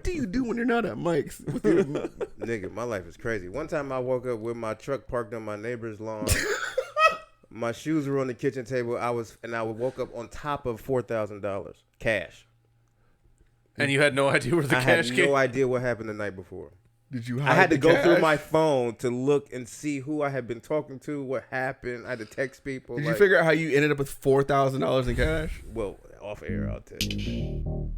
What do you do when you're not at Mike's? With your... Nigga, my life is crazy. One time I woke up with my truck parked on my neighbor's lawn. My shoes were on the kitchen table. I woke up on top of $4,000 cash. And you had no idea where the cash came? I had no idea what happened the night before. Did you hide I had to the go cash? through my phone to look and see who I had been talking to, what happened. I had to text people. Did you figure out how you ended up with $4,000 in cash? Well, off air, I'll tell you.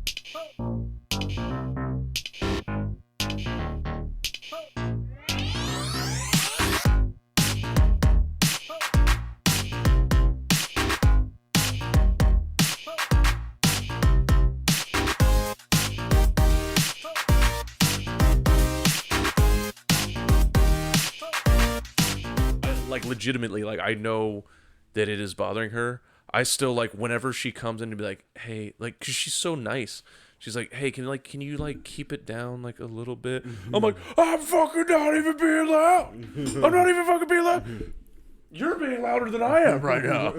Like legitimately, like I know that it is bothering her. I still like whenever she comes in to be like, hey, like, cause she's so nice. She's like, hey, can you like keep it down like a little bit? I'm like, I'm fucking not even being loud. I'm not even fucking being loud. You're being louder than I am right now.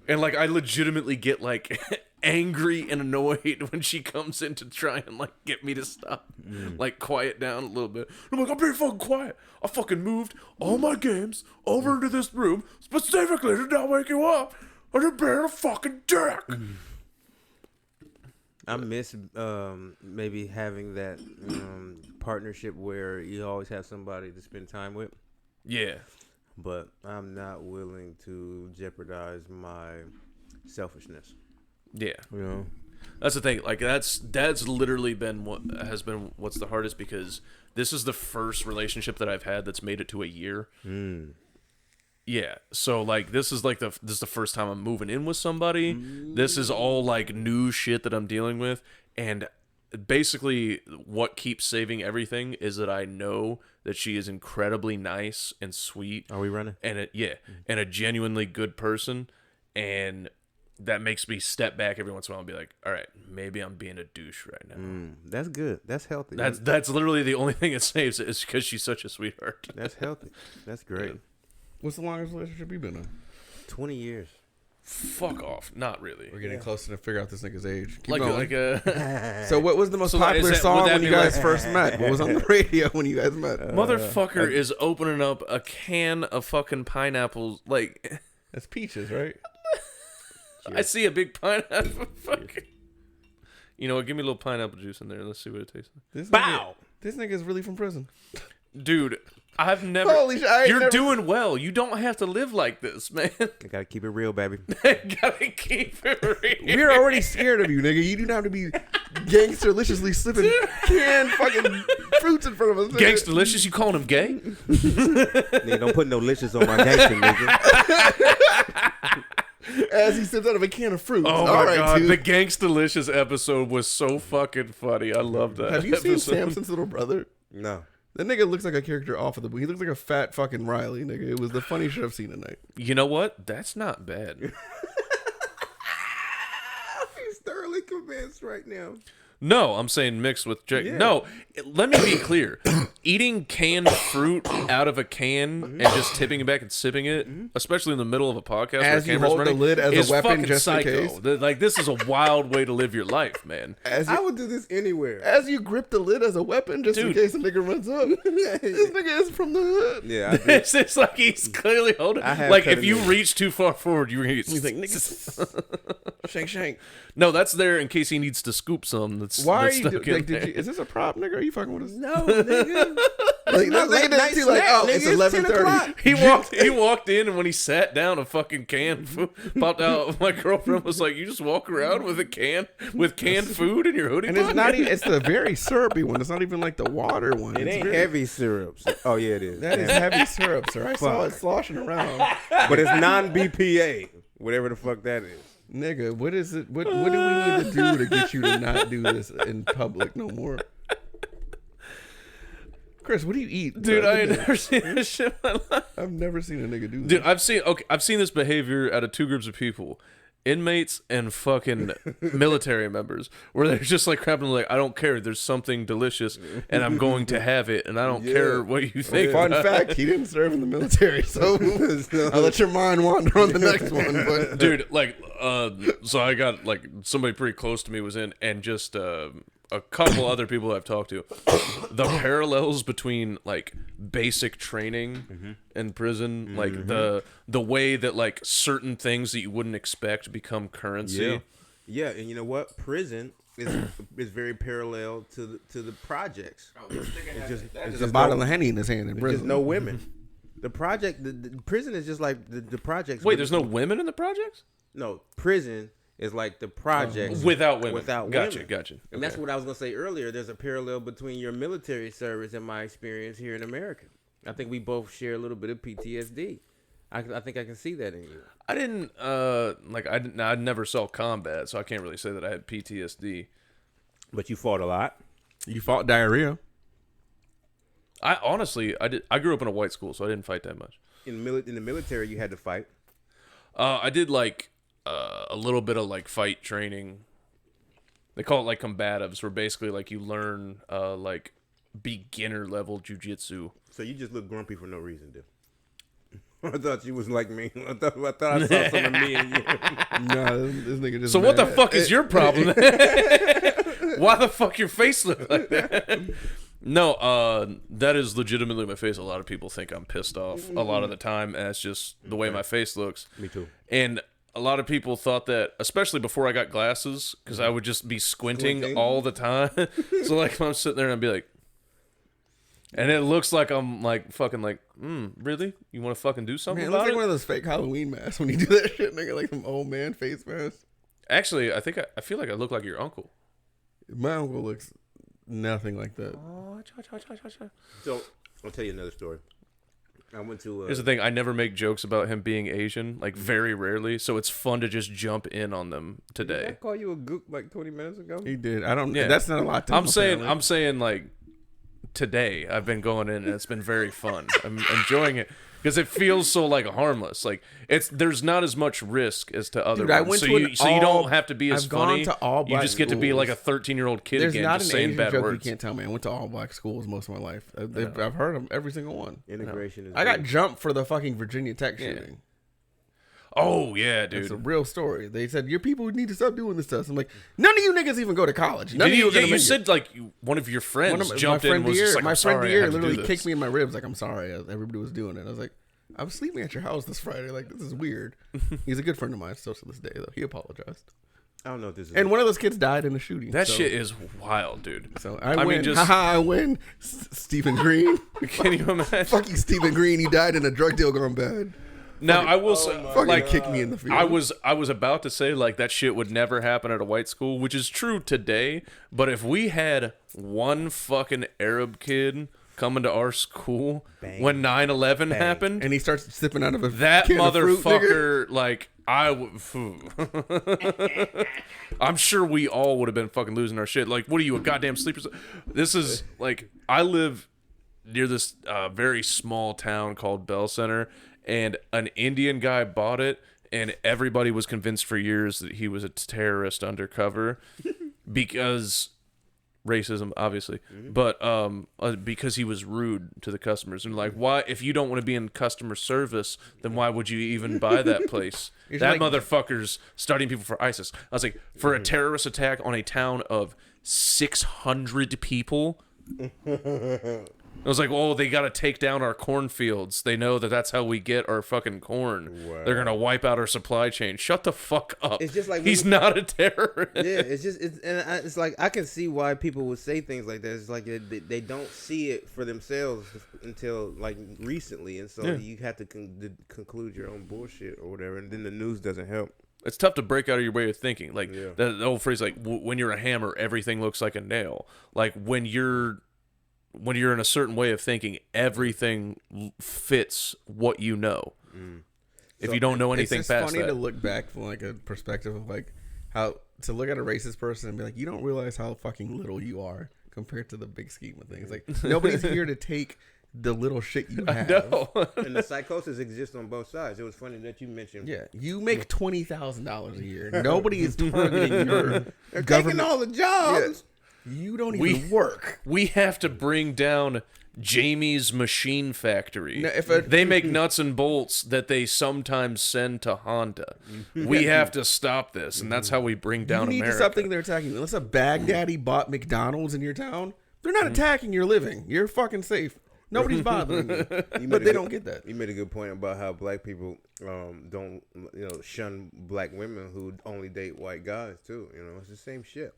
And like I legitimately get like angry and annoyed when she comes in to try and like get me to stop, like quiet down a little bit. I'm like, I'm being fucking quiet. I fucking moved all my games over into this room specifically to not wake you up. And you're being a fucking dick. I miss maybe having that partnership where you always have somebody to spend time with. Yeah. But I'm not willing to jeopardize my selfishness. Yeah. You know? That's the thing. Like that's literally been what's the hardest, because this is the first relationship that I've had that's made it to a year. Yeah. So like this is the first time I'm moving in with somebody. This is all like new shit that I'm dealing with, and basically what keeps saving everything is that I know that she is incredibly nice and sweet. Are we running? And and a genuinely good person, and that makes me step back every once in a while and be like, all right, maybe I'm being a douche right now. That's good. That's healthy. That's literally the only thing that saves it, is because she's such a sweetheart. That's healthy. That's great. Yeah. What's the longest relationship you've been in? 20 years. Fuck off. Not really. We're getting closer to figure out this nigga's age. Keep Like going. a So what was the most So popular is that- song would that when you be guys like- first met? What was on the radio when you guys met? motherfucker is opening up a can of fucking pineapples. Like, That's peaches, right? I see a big pineapple. Fucking. You know what? Give me a little pineapple juice in there. Let's see what it tastes like. This nigga is really from prison. Dude, I've never. Holy shit! I ain't You're never- doing well. You don't have to live like this, man. I gotta keep it real, baby. Gotta keep it real. We're already scared of you, nigga. You do not have to be gangsterliciously slipping canned fucking fruits in front of us. Nigga. Gangsta-licious? You calling him gay? Nigga, don't put no licious on my gangster, nigga. As he sips out of a can of fruit. Oh All my right, god, dude. the Gangsta-licious episode was so fucking funny. I love that. Have you seen episode. Samson's little brother? No. That nigga looks like a character off of the book. He looks like a fat fucking Riley, nigga. It was the funniest shit I've seen tonight. You know what? That's not bad. He's thoroughly convinced right now. No, I'm saying mixed with Jake. Yeah. No, let me be clear. Eating canned fruit out of a can and just tipping it back and sipping it, especially in the middle of a podcast As where you camera's hold the running, lid as a is weapon fucking just in psycho. case. Like, this is a wild way to live your life, man. I would do this anywhere. As you grip the lid as a weapon just in Dude. case a nigga runs up. This nigga is from the hood. Yeah, I do. It's just like he's clearly holding. I have Like cut if it you in. reach too far forward, you're gonna get. He's like, nigga, shank, shank. No, that's there in case he needs to scoop some. That's Why are that's you stuck doing, in like, there. is this a prop, nigga? Are you fucking with us? No, nigga. Like, not that late nigga night didn't see, like, snack, oh, nigga. it's It's 10 11:30. He walked in, and when he sat down, a fucking can of food popped out. My girlfriend was like, "You just walk around with a can with canned food in your hoodie?" And it's pocket?" not even, it's the very syrupy one. It's not even like the water one. It It's ain't very- heavy syrups. Oh, yeah, it is. That is heavy syrup, sir. I saw it sloshing around. But it's non-BPA, whatever the fuck that is. Nigga, what is it? What do we need to do to get you to not do this in public no more? Chris, what do you eat? Dude, bro? I ain't never seen this shit in my life. I've never seen a nigga do this. Dude, I've seen this behavior out of two groups of people. inmates and fucking military members, where they're just like crapping like, I don't care. There's something delicious, and I'm going to have it, and I don't care what you think. Fun fact: he didn't serve in the military, so I'll let your mind wander on the next one. But Dude, like, so I got like somebody pretty close to me was in, and just a couple other people I've talked to, the parallels between like basic training and prison, like the way that like certain things that you wouldn't expect become currency. Yeah, and you know what? Prison is very parallel to the projects. It's there's a bottle of Henny in his hand in There's prison. no women. The project, the prison is just like the projects. Wait, there's no women in the projects? No, prison is like the projects Without women. Without Gotcha, women. gotcha. And that's what I was gonna say earlier. There's a parallel between your military service and my experience here in America. I think we both share a little bit of PTSD. I think I can see that in you. I didn't I never saw combat, so I can't really say that I had PTSD. But you fought a lot. You fought diarrhea. I honestly, I grew up in a white school, so I didn't fight that much. In the military, you had to fight. I did like a little bit of like fight training. They call it like combatives, where basically like you learn like beginner level jujitsu. So you just look grumpy for no reason, dude. I thought you was like me. I thought I saw some of me in you. No, this nigga just. So what the mad. fuck is your problem? Why the fuck your face look like that? No, that is legitimately my face. A lot of people think I'm pissed off a lot of the time, and it's just the way my face looks. Me too. And a lot of people thought that, especially before I got glasses, because I would just be squinting all the time. So like I'm sitting there and I'd be like, and it looks like I'm like fucking like, really? You want to fucking do something Man, it about looks like it? one of those fake Halloween masks when you do that shit, nigga, like some old man face mask. Actually, I think I feel like I look like your uncle. My uncle looks nothing like that. So I'll tell you another story. I went to. Here's the thing: I never make jokes about him being Asian, like very rarely. So it's fun to just jump in on them Did I today. call you a gook like 20 minutes ago? He did. I don't. Yeah. That's not a lot to I'm him, saying, apparently. like today I've been going in and it's been very fun. I'm enjoying it because it feels so like harmless. Like there's not as much risk as to other Dude, I ones. went So to you an don't all- have to be as I've gone funny. to all You black just get to be like a schools. 13-year-old kid There's again, not just an saying Asian bad joke words. you can't tell me. I went to all black schools most of my life. I've heard them, every single one. Integration is. I got big. jumped for the fucking Virginia Tech Yeah. shooting. Oh yeah, dude. It's a real story. They said your people need to stop doing this stuff. I'm like, none of you niggas even go to college. None of you. Are gonna you make said it. like one of your friends My jumped in friend and was Deere, just like, my I'm friend sorry, I Deere had to do literally this. kicked me in my ribs like I'm sorry. Everybody was doing it. I was like, I was sleeping at your house this Friday. Like this is weird. He's a good friend of mine still to this day though. He apologized. I don't know if this is. And one of those kids died in a shooting. That so, shit is wild, dude. So I mean, win. just- Haha, I win. Stephen Green. Can you imagine? Fuck you, Stephen Green. He died in a drug deal gone bad. Now I will say, Fucking like, kick me in the field. I was about to say like that shit would never happen at a white school, which is true today. But if we had one fucking Arab kid coming to our school when 9/11 happened, And he starts sipping out of a that can of fruit, nigga. motherfucker, like I'm sure we all would have been fucking losing our shit. Like, what are you, a goddamn sleeper? This is like, I live near this very small town called Bell Center, and an Indian guy bought it, and everybody was convinced for years that he was a terrorist undercover because racism, obviously, but because he was rude to the customers. And like, why, if you don't want to be in customer service, then why would you even buy that place? That like- motherfucker's studying people for ISIS. I was like, for a terrorist attack on a town of 600 people. I was like, oh, they got to take down our cornfields. They know that that's how we get our fucking corn. Wow. They're going to wipe out our supply chain. Shut the fuck up. It's just like he's not a terrorist. Yeah, it's like I can see why people would say things like that. It's like they don't see it for themselves until like recently, and so you have to conclude your own bullshit or whatever, and then the news doesn't help. It's tough to break out of your way of thinking. Like the old phrase, like when you're a hammer, everything looks like a nail. Like when you're in a certain way of thinking, everything fits what you know. If you don't know anything it's past funny that. to look back from like a perspective of like how to look at a racist person and be like, you don't realize how fucking little you are compared to the big scheme of things. Like nobody's here to take the little shit you have. No. And the psychosis exists on both sides. It was funny that you mentioned. Yeah, you make $20,000 a year. Nobody is targeting your They're government. taking all the jobs. Yeah. You don't even work. We have to bring down Jamie's Machine Factory. Now, They make nuts and bolts that they sometimes send to Honda. We have to stop this, and that's how we bring down you need America. to stop thinking they're attacking you. Unless a Baghdadi bought McDonald's in your town, they're not attacking your living. You're fucking safe. Nobody's bothering you. But they don't get that. You made a good point about how black people don't, shun black women who only date white guys too. It's the same shit.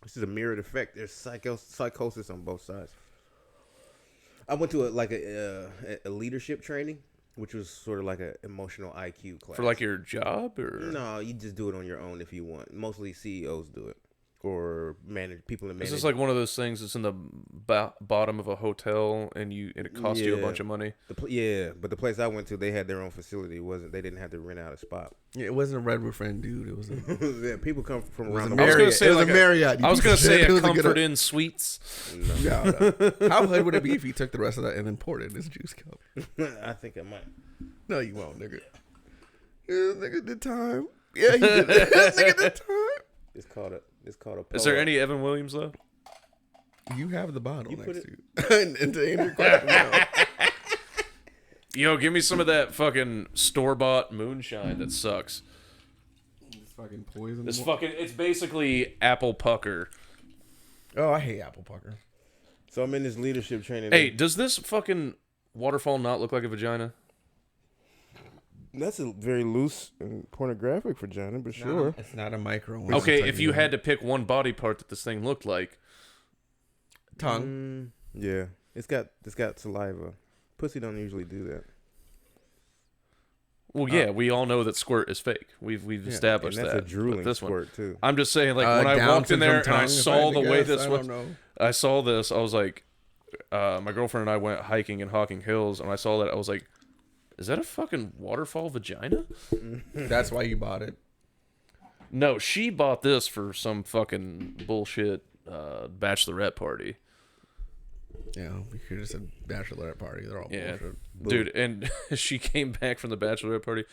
This is a mirrored effect. There's psychosis on both sides. I went to a leadership training, which was sort of like an emotional IQ class. For like your job, or No, you just do it on your own if you want. Mostly CEOs do it, or people in management. is this like one of those things that's in the bottom of a hotel and it costs you a bunch of money? But the place I went to, they had their own facility. They didn't have to rent out a spot. Yeah, it wasn't a Red Roof Friend, dude. It was Yeah, people come from around the Marriott. world. Say It was like a Marriott. I was gonna say It a was a good- Comfort Inn Suites. No. How hood would it be if he took the rest of that and then poured it in his juice cup? I think I might. No, you won't, nigga. Yeah, nigga did time. Yeah, he did. Nigga did time. It's called a. Is there any Evan Williams though? You have the bottle You next put to you. and to answer your question, no. Yo, give me some of that fucking store-bought moonshine that sucks. It's fucking poison. It's basically apple pucker. Oh, I hate apple pucker. So I'm in this leadership training. Hey, does this fucking waterfall not look like a vagina? That's a very loose and pornographic vagina, but sure. It's not a micro one. Okay, I'll tell if you that. had to pick one body part that this thing looked like, tongue. Yeah, it's got saliva. Pussy don't usually do that. well, yeah, we all know that squirt is fake. We've established And that's that. a drooling But this squirt one, too. I'm just saying, like when I Down walked in there syndrome and I tongue, if saw had the to way guess. this I was, don't know. I saw this. I was like, my girlfriend and I went hiking in Hocking Hills, and I saw that. I was like, is that a fucking waterfall vagina? That's why you bought it. No, she bought this for some fucking bullshit bachelorette party. Yeah, we could have said bachelorette party. They're all Yeah, bullshit. dude, and she came back from the bachelorette party,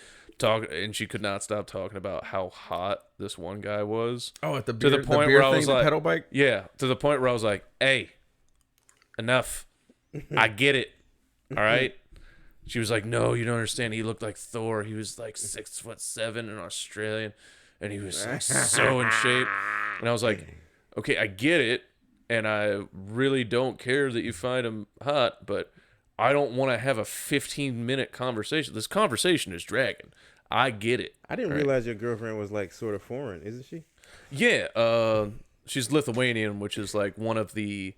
and she could not stop talking about how hot this one guy was. Oh, at the To beer, the point beer where I thing, was the like, pedal bike. Yeah, to the point where I was like, "Hey, enough. I get it. All right." She was like, "No, you don't understand. He looked like Thor. He was like 6'7" and Australian, and he was like so in shape." And I was like, "Okay, I get it, and I really don't care that you find him hot, but I don't want to have a 15-minute conversation. This conversation is dragging. I get it." I didn't realize your girlfriend was like sort of foreign, isn't she? Yeah, she's Lithuanian, which is like one of the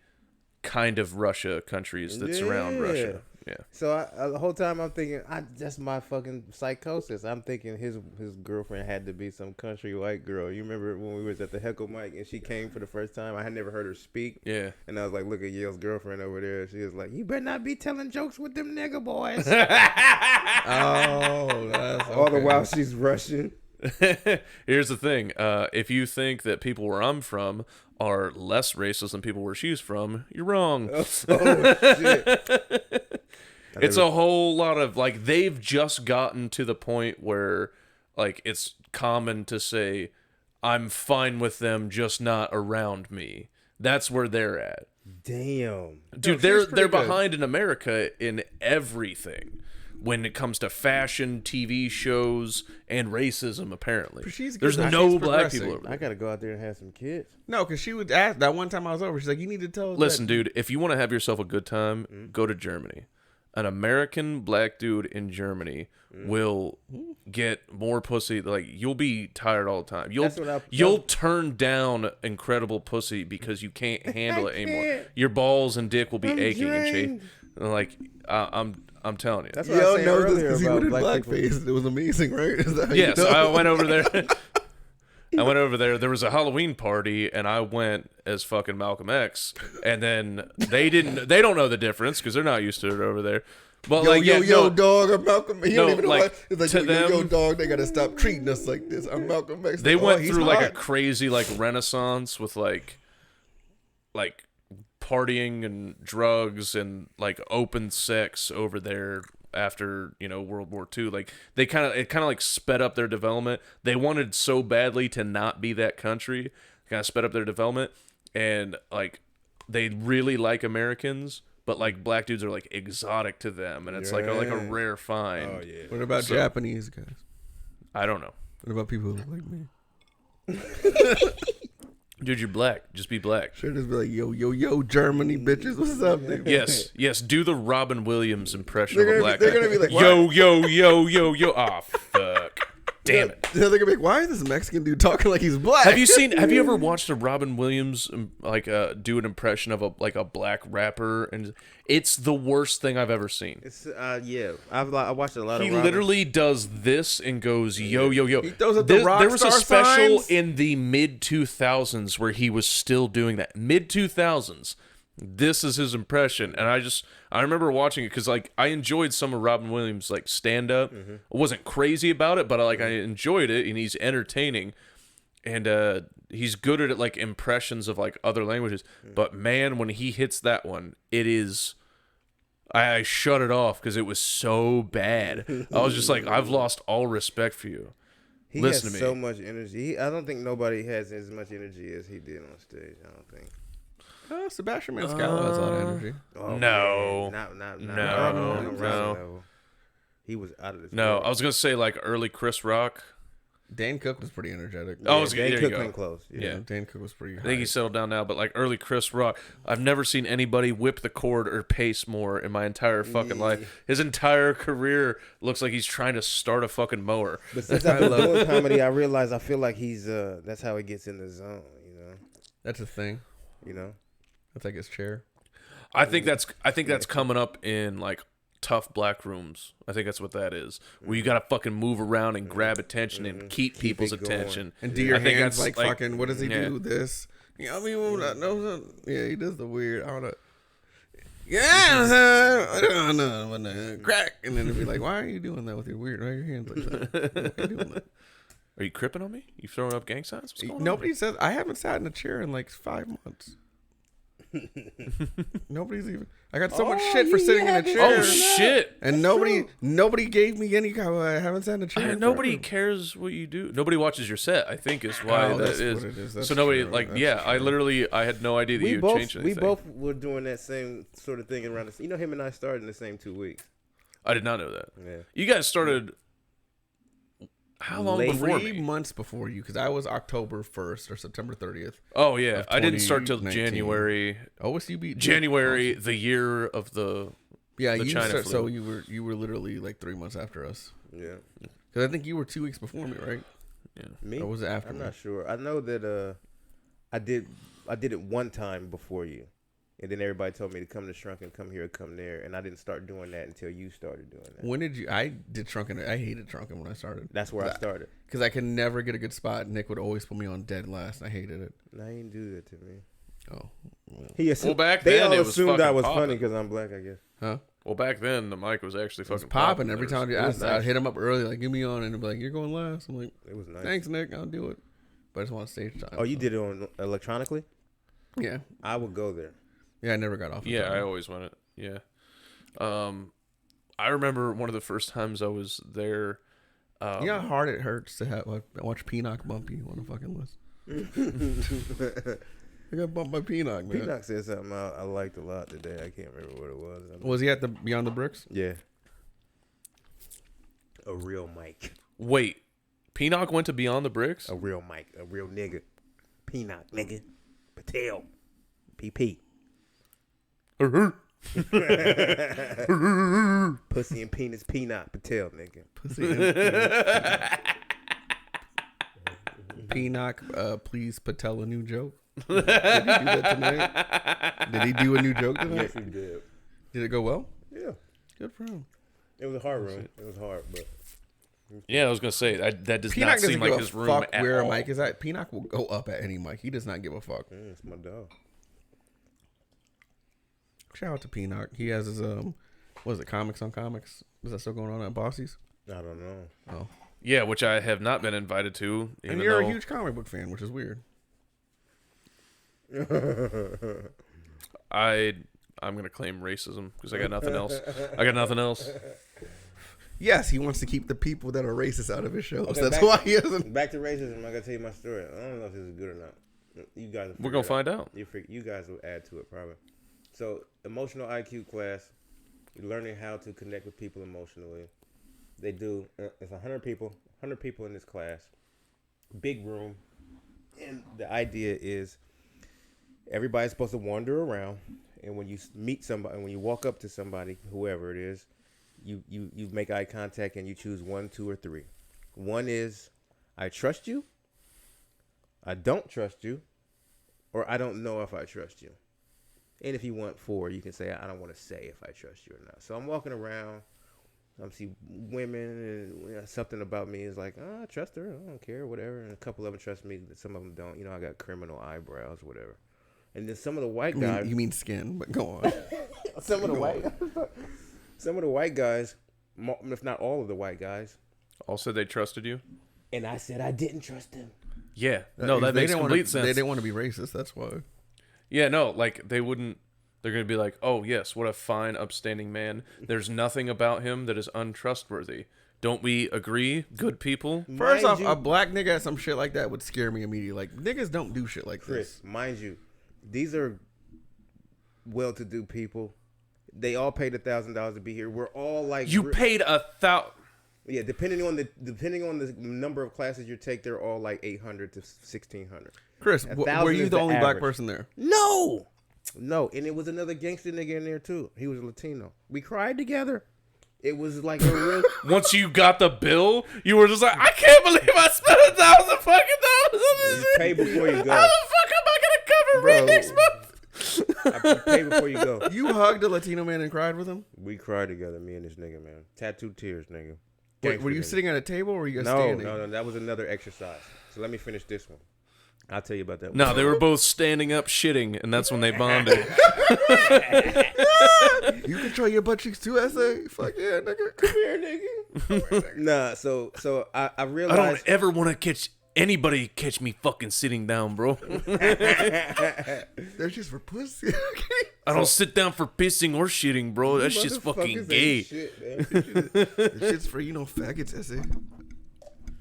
kind of Russia countries that surround Russia. Yeah. So the whole time I'm thinking, that's my fucking psychosis. I'm thinking his girlfriend had to be some country white girl. You remember when we was at the Heckle mic and she came for the first time? I had never heard her speak. Yeah. And I was like, look at Yale's girlfriend over there. She was like, you better not be telling jokes with them nigga boys. Oh, that's All the while she's Russian. Here's the thing. If you think that people where I'm from are less racist than people where she's from, you're wrong. Oh, shit. It's a whole lot of, like, they've just gotten to the point where, like, it's common to say, I'm fine with them, just not around me. That's where they're at. Damn. Dude, No, they're she's pretty behind in America in everything when it comes to fashion, TV shows, and racism, apparently. But she's good, There's though. no She's black progressing. people over there. I got to go out there and have some kids. No, because she would ask that one time I was over. She's like, "You need to tell." Listen, that. dude, if you want to have yourself a good time, go to Germany. An American black dude in Germany will get more pussy. Like, you'll be tired all the time. You'll turn down incredible pussy because you can't handle it anymore. can't. Your balls and dick will be I'm aching and drained. chafing. Like, I'm telling you. That's what I was Yo saying knows this earlier because he about went in black people. blackface. It was amazing, right? Is that how you Yes, know? I went over there. I went over there. There was a Halloween party, and I went as fucking Malcolm X. And then they don't know the difference because they're not used to it over there. But Yo, like, yeah, yo, no, dog, I'm Malcolm. He No, don't even know like, what. It's like, to yo, them- dog, they gotta stop treating us like this. I'm Malcolm X. they Like, went he's through like a hot. crazy like renaissance with like partying and drugs and like open sex over there after, you know, World War II. Like it kind of like sped up their development. They wanted so badly to not be that country, kind of sped up their development, and like they really like Americans, but like black dudes are like exotic to them, and it's like a rare find. Oh yeah. What about Japanese guys? I don't know. What about people who look like me? Dude, you're black. Just be black. Should just be like, yo, Germany, bitches. What's up, dude? Yes. Do the Robin Williams impression They're of a gonna black be- guy. they're gonna be like, yo. Ah, fuck. Damn it. They're gonna be like, why is this Mexican dude talking like he's black? Have you ever watched a Robin Williams do an impression of a black rapper? And it's the worst thing I've ever seen. It's yeah. I watched a lot of. He literally does this and goes yo. He throws up the rock There was a star special signs. in the mid 2000s where he was still doing that. Mid 2000s. This is his impression, and I remember watching it because like I enjoyed some of Robin Williams like stand up. I wasn't crazy about it, but I enjoyed it, and he's entertaining, and he's good at like impressions of like other languages. But man, when he hits that one, it is. I shut it off because it was so bad. I was just like, I've lost all respect for you. He Listen has to me. so much energy. I don't think nobody has as much energy as he did on stage. I don't think. Sebastian Maniscalco has a lot of energy. Oh, No. man. Not No. level. He was out of this. No, world. I was gonna say like early Chris Rock. Dan Cook was pretty energetic. Oh, there Dan you Cook go. came close. Yeah. Dan Cook was pretty. I think he settled down now, but like early Chris Rock, I've never seen anybody whip the cord or pace more in my entire fucking life. His entire career looks like he's trying to start a fucking mower. But since I've been doing comedy, I realize I feel like he's that's how he gets in the zone. That's a thing. You know. That's like his chair. I think that's coming up in like tough black rooms. I think that's what that is. Where you gotta fucking move around and grab attention and keep people's it going. attention. And do your I think hands that's, like fucking. What does he yeah. do? This. You know, I mean, no, yeah, he does the weird. I don't know. Yeah, I don't know. When the crack, and then it'd be like, why are you doing that with your weird? Why are your hands like that? Why are you doing that? Are you cripping on me? You throwing up gang signs? What's going Nobody says. I haven't sat in a chair in like 5 months. Nobody's even. I got so much shit for sitting in a chair. on? Oh shit! And nobody gave me any. I haven't sat in a chair. in Nobody forever. cares what you do. Nobody watches your set. I think is why Oh, that that's is. what it is. That's So nobody true. like That's yeah. I true. literally I had no idea that you would change anything. We both were doing that same sort of thing around us. You know, him and I started in the same 2 weeks. I did not know that. Yeah. You guys started how long Late. before 3 me? months before you, because I was October 1st or September 30th. Oh yeah, of I didn't start till 2019. January. Oh, so you beat January, the year of the Yeah, the you China start, flu. so you were literally like 3 months after us. Yeah. Because I think you were 2 weeks before me, right? Me? Or was it after I'm me? not sure. I know that I did it one time before you. And then everybody told me to come to Shrunken, come here, come there. And I didn't start doing that until you started doing that. When did you? I did Shrunken. I hated Shrunken when I started. That's where I started. Because I could never get a good spot. Nick would always put me on dead last. I hated it. No, he didn't do that to me. Oh. Well. He assumed, Well, back they then all it was assumed I fucking was popping. funny because I'm black, I guess. Huh? Well, back then the mic was actually It was fucking popping every time you It was asked. nice. I'd hit him up early, like, get me on. And he'd be like, you're going last. I'm like, It was nice. thanks, Nick. I'll do it. But I just want stage time. Oh, you did it on electronically? Yeah. I would go there. Yeah, I never got off. the Yeah, time. I always went it. Yeah. I remember one of the first times I was there. You know how hard it hurts to have watch Peanut bump you on the fucking list. I got bumped by Peanut, man. Peanut said something I liked a lot today. I can't remember what it was. Was he at the Beyond the Bricks? Yeah. A real mic. Wait, Peanut went to Beyond the Bricks? A real mic. A real nigga. Peanut, nigga. Patel. PP. Pussy and penis, peanut, Patel, nigga. Pussy and Peanut, please Patel a new joke. Did he do that tonight? Did he do a new joke tonight? Yes, he did. Did it go well? Yeah. Good for him. It was a hard room. It was hard, but Yeah, I was gonna say that does Peanut not doesn't seem give like a his room fuck at where all. a mic is at. Peanut will go up at any mic. He does not give a fuck. it's my dog. Shout out to Peanut. He has his what is it, Comics on Comics? Is that still going on at Bossy's? I don't know. Oh. Yeah, which I have not been invited to. And you're a huge comic book fan, which is weird. I'm gonna claim racism because I got nothing else. I got nothing else. Yes, he wants to keep the people that are racist out of his shows. Okay, That's why he doesn't. Back to racism. I gotta tell you my story. I don't know if this is good or not. You guys, We're gonna find out. You guys will add to it probably. So, emotional IQ class. You're learning how to connect with people emotionally. They do. It's 100 people. 100 people in this class. Big room. And the idea is everybody's supposed to wander around. And when you meet somebody, when you walk up to somebody, whoever it is, you make eye contact and you choose 1, 2, or 3. 1 is, I trust you. I don't trust you. Or I don't know if I trust you. And if you want 4, you can say, I don't want to say if I trust you or not. So I'm walking around. I see women and something about me is like, oh, I trust her. I don't care, whatever. And a couple of them trust me. Some of them don't. You know, I got criminal eyebrows, whatever. And then some of the white guys. You mean skin, but go on. some of the white guys, if not all of the white guys. All said they trusted you? And I said I didn't trust them. Yeah. No, that makes complete sense. They didn't want to be racist. That's why. Yeah, no, like they wouldn't. They're going to be like, oh, yes, what a fine, upstanding man. There's nothing about him that is untrustworthy. Don't we agree, good people? First off, a black nigga at some shit like that would scare me immediately. Like, niggas don't do shit like Chris, this. Mind you, these are well-to-do people. They all paid $1,000 to be here. We're all like... You paid $1,000... Yeah, depending on the number of classes you take, they're all like 800 to 1,600. Chris, were you the only black person there? No, and it was another gangster nigga in there too. He was Latino. We cried together. It was like a real... Once you got the bill, you were just like, I can't believe I spent $1,000 fucking dollars on this. You pay before you go. How the fuck am I gonna cover rent next month? You pay before you go. You hugged a Latino man and cried with him? We cried together, me and this nigga, man. Tattooed tears, nigga. Wait, were you sitting at a table or were you guys No, standing? no, that was another exercise. So let me finish this one. I'll tell you about that one. No, they were both standing up shitting, and that's when they bonded. You control your butt cheeks too, SA? Fuck yeah, nigga. Come here, nigga. Nah, so I realized... I don't ever want to catch anybody catch me fucking sitting down, bro. They're just for pussy. I don't sit down for pissing or shitting, bro. That's just fucking gay. This shit's for, faggots, SA.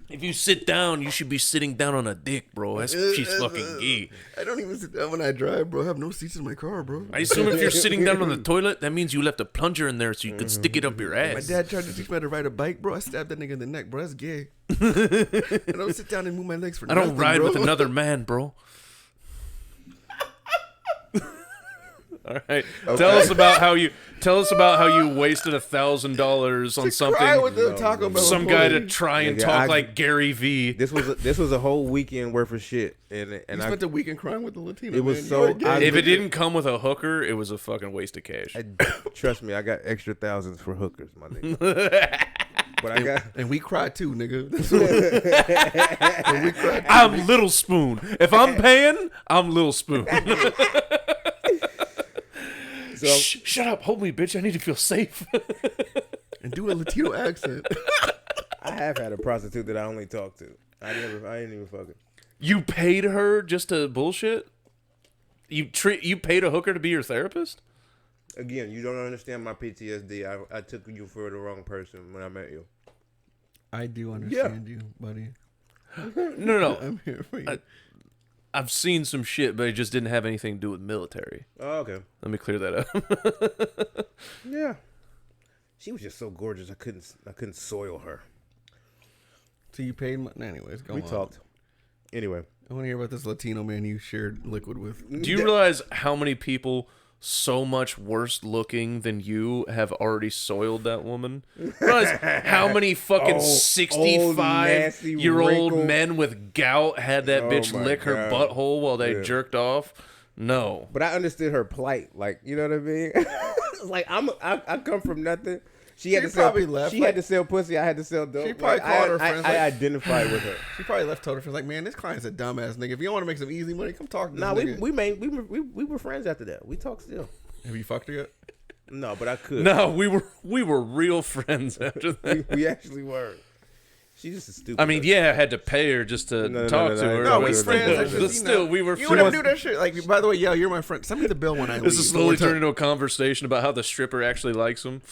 If you sit down, you should be sitting down on a dick, bro. That's she's fucking gay. I don't even sit down when I drive, bro. I have no seats in my car, bro. I assume if you're sitting down on the toilet, that means you left a plunger in there so you could stick it up your ass. My dad tried to teach me how to ride a bike, bro. I stabbed that nigga in the neck, bro. That's gay. I don't sit down and move my legs for I don't ride bro. with another man, bro. All right. Okay. Tell us about how you wasted $1,000 on something. With the Taco Bell some guy to try and talk like Gary V. This was a whole weekend worth of shit, and you spent the weekend crying with the Latino. It was man. If it didn't come with a hooker, it was a fucking waste of cash. Trust me, I got extra thousands for hookers, my nigga. But and we cried too, nigga. I'm Little Spoon. If I'm paying, I'm Little Spoon. So, shut up, hold me, bitch. I need to feel safe. And do a Latino accent. I have had a prostitute that I only talked to. I didn't even fuck it. You paid her just to bullshit? You paid a hooker to be your therapist? Again, you don't understand my PTSD. I took you for the wrong person when I met you. I do understand you, buddy. No. I'm here for you. I've seen some shit, but it just didn't have anything to do with military. Oh, okay. Let me clear that up. Yeah. She was just so gorgeous. I couldn't soil her. So you paid anyways, go on. We talked. Anyway. I want to hear about this Latino man you shared liquid with. Do you realize how many people so much worse looking than you have already soiled that woman? Realize how many fucking 65-year-old men with gout had that bitch lick her butthole while they jerked off? No. But I understood her plight. Like, you know what I mean? Like, I come from nothing. She had to sell pussy. I had to sell dope. She probably called her friends. I identified with her. She probably told her friends, like, man, this client's a dumbass nigga. If you want to make some easy money, come talk to this nigga. We were friends after that. We talk still. Have you fucked her yet? No, but I could. No, we were real friends after that. we actually were. She's just a stupid. I mean, yeah, I had to pay her just to talk to her. No, but we friends. but still, we were You friends. want to do that shit? Like, by the way, you're my friend. Send me the bill when I leave. This is slowly turning into a conversation about how the stripper actually likes him.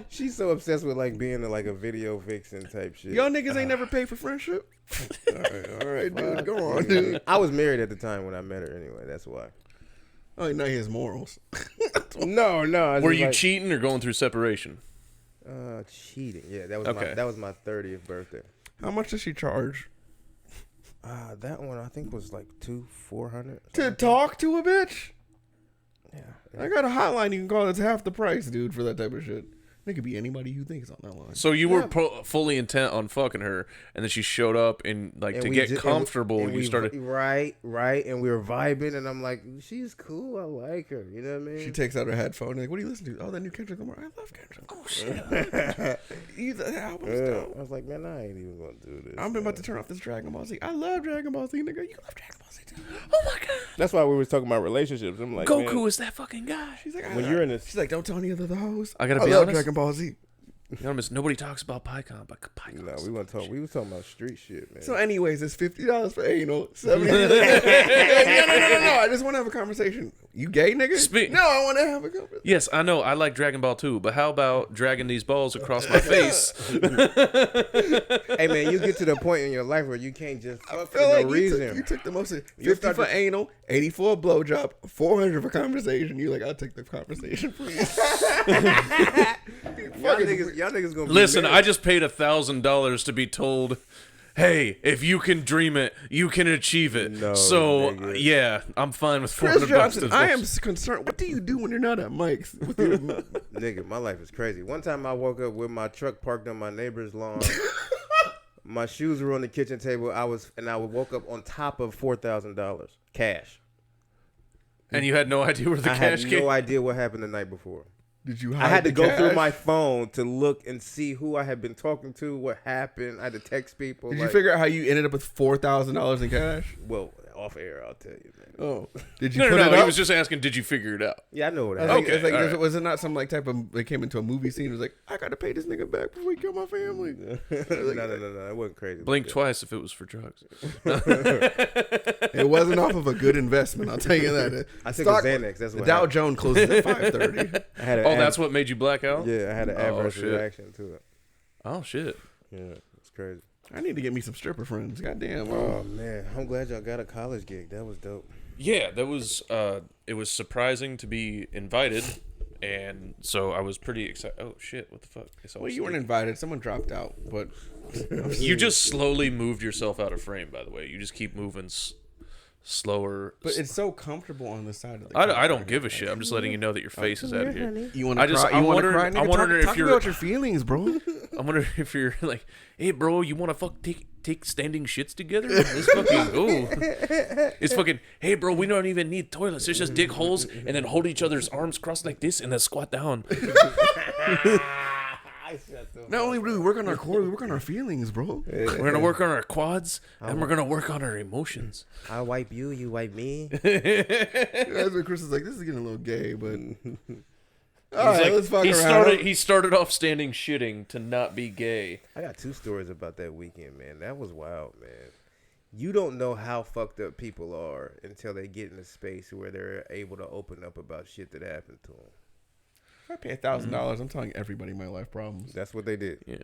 She's so obsessed with like being like a video vixen type shit. Y'all niggas ain't never paid for friendship. All right, dude. Go on, dude. I was married at the time when I met her. Anyway, that's why. Oh, now he has morals. No. Were you cheating or going through separation? Cheating. Yeah, that was Okay. that was my 30th birthday. How much does she charge? That one I think was like $400 To talk to a bitch? Yeah. I got a hotline you can call that's half the price, dude, for that type of shit. It could be anybody you think is on that line. So you were fully intent on fucking her, and then she showed up, and like to get comfortable, you started right, and we were vibing, and I'm like, she's cool, I like her, you know what I mean? She takes out her headphone, like, what do you listen to? Oh, that new Kendrick Lamar. I love Kendrick. Oh shit, the album's dope. I was like, man, I ain't even gonna do this. I'm about to turn off this Dragon Ball Z. I love Dragon Ball Z, nigga. You love Dragon Ball Z too. Oh my god. That's why we were talking about relationships. I'm like, Goku man, is that fucking guy. She's like, when you're in this, she's like, don't tell any of the hoes. I gotta I be love honest. Dragon Ball Z. Nobody talks about PyCon, but PyCon. no, we weren't talking. We was talking about street shit, man. So, anyways, it's $50 for anal. $70. No. I just want to have a conversation. You gay, nigga? No, I want to have a conversation. Yes, I know. I like Dragon Ball too, but how about dragging these balls across my face? Hey, man, you get to the point in your life where you can't just fuck for I feel no like reason. you took the most. 50 for anal, 80 for a blowjob, 400 for conversation. You like, I'll take the conversation, please. Y'all niggas gonna Listen, be I just paid $1,000 to be told, hey, if you can dream it, you can achieve it. No, so, nigga. yeah, I'm fine with Kris $400. Johnson, I am concerned. What do you do when you're not at Mike's? With your, Nigga, my life is crazy. One time I woke up with my truck parked on my neighbor's lawn. My shoes were on the kitchen table. I woke up on top of $4,000 cash. And you had no idea where the I cash had came? no idea what happened the night before. did you? I had to the go cash? through my phone to look and see who I had been talking to, what happened. I had to text people. Did you figure out how you ended up with $4,000 in cash? Well, off air, I'll tell you, man. Oh, did you No, put it he up? was just asking, did you figure it out? Yeah, I know what I happened. think, Okay, it's like, all right. was it not some like type of? They came into a movie scene. It was like, I got to pay this nigga back before he kill my family. No, it wasn't crazy. Blink twice if it was for drugs. It wasn't off of a good investment. I'll tell you that. I took a Xanax. That's The what Dow happened. Jones closes at 5:30. I had an Oh, that's what made you black out? Yeah, I had an adverse shit. reaction to it. Oh, shit. Yeah, it's crazy. I need to get me some stripper friends. Goddamn. Oh man, I'm glad y'all got a college gig. That was dope. Yeah, that was it was surprising to be invited, and so I was pretty excited. Oh shit, what the fuck? Well, you weren't invited. Someone dropped out, but You just slowly moved yourself out of frame, by the way. You just keep moving slower. but it's so comfortable on the side of the. I don't give a shit. I'm just letting you know that your face is out of here. You want I to just- cry? I'm You want to wondering- cry? I'm Nigga, wondering talk if you're- about your feelings, bro. I'm wondering if you're like, hey, bro, you want to take standing shits together? It's fucking, ooh. It's fucking, hey, bro, we don't even need toilets. Let's just dig holes and then hold each other's arms crossed like this and then squat down. Not only do we work on our core, we work on our feelings, bro. We're going to work on our quads and we're going to work on our emotions. I wipe you, you wipe me. That's what Chris is like. This is getting a little gay, but all He's right, like, let's fuck he around. He started off standing shitting to not be gay. I got 2 stories about that weekend, man. That was wild, man. You don't know how fucked up people are until they get in a space where they're able to open up about shit that happened to them. If I pay $1,000, I'm telling everybody my life problems. That's what they did. Yeah.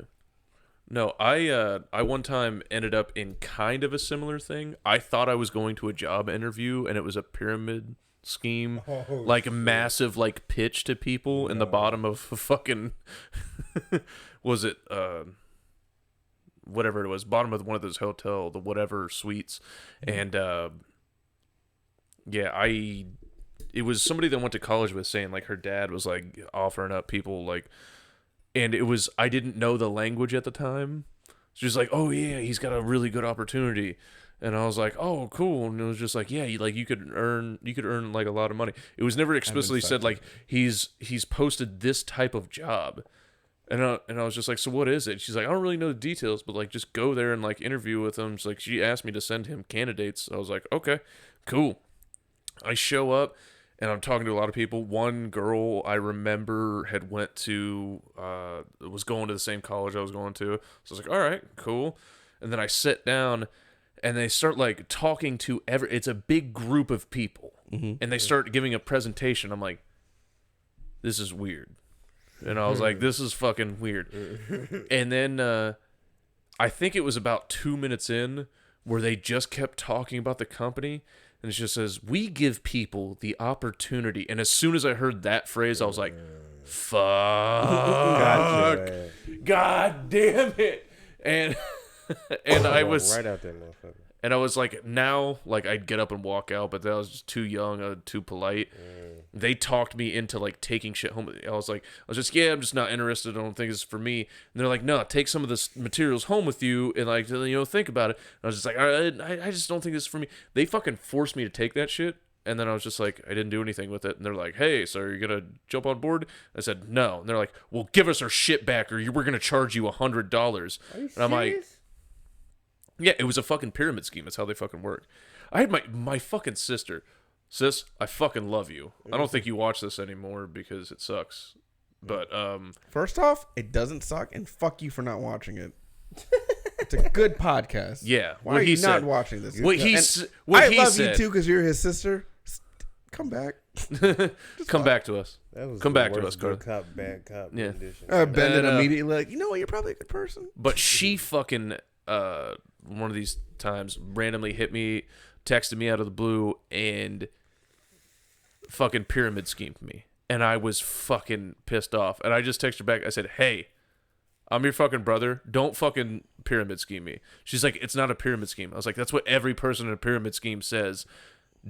No, I one time ended up in kind of a similar thing. I thought I was going to a job interview and it was a pyramid scheme, like a massive like pitch to people in the bottom of a fucking was it whatever it was, bottom of one of those the whatever suites. And yeah, it was somebody that I went to college with saying like her dad was like offering up people like, and it was, I didn't know the language at the time. She was like, oh yeah, he's got a really good opportunity. And I was like, oh cool. And it was just like, yeah, you could earn like a lot of money. It was never explicitly said like he's posted this type of job. And I was just like, so what is it? She's like, I don't really know the details, but like just go there and like interview with him. She's like, she asked me to send him candidates. I was like, okay, cool. I show up and I'm talking to a lot of people. One girl I remember had was going to the same college I was going to. So I was like, all right, cool. And then I sit down, and they start like talking to it's a big group of people, and they start giving a presentation. I'm like, this is weird. And I was like, this is fucking weird. And then I think it was about 2 minutes in where they just kept talking about the company. And it just says, we give people the opportunity. And as soon as I heard that phrase, I was like, fuck. God damn it. And I was right out there, motherfucker. And I was like, now, like, I'd get up and walk out, but I was just too young, too polite. They talked me into, like, taking shit home. I was just, I'm just not interested. I don't think it's for me. And they're like, no, take some of this materials home with you and, like, think about it. And I was just like, I just don't think this is for me. They fucking forced me to take that shit. And then I was just like, I didn't do anything with it. And they're like, hey, so are you going to jump on board? I said, no. And they're like, well, give us our shit back or we're going to charge you $100. Are you serious? And I'm like, yeah, it was a fucking pyramid scheme. That's how they fucking work. I had my fucking sister. Sis, I fucking love you. I don't think you watch this anymore because it sucks. But first off, it doesn't suck, and fuck you for not watching it. It's a good podcast. Yeah. Why are you not watching this? I love you too because you're his sister. Come back. Come back to us. Come back to us, Good cop, bad cop. Yeah. Ben immediately like, you know what? You're probably a good person. But she fucking one of these times randomly texted me out of the blue and fucking pyramid schemed me. And I was fucking pissed off. And I just texted her back. I said, hey, I'm your fucking brother. Don't fucking pyramid scheme me. She's like, it's not a pyramid scheme. I was like, that's what every person in a pyramid scheme says.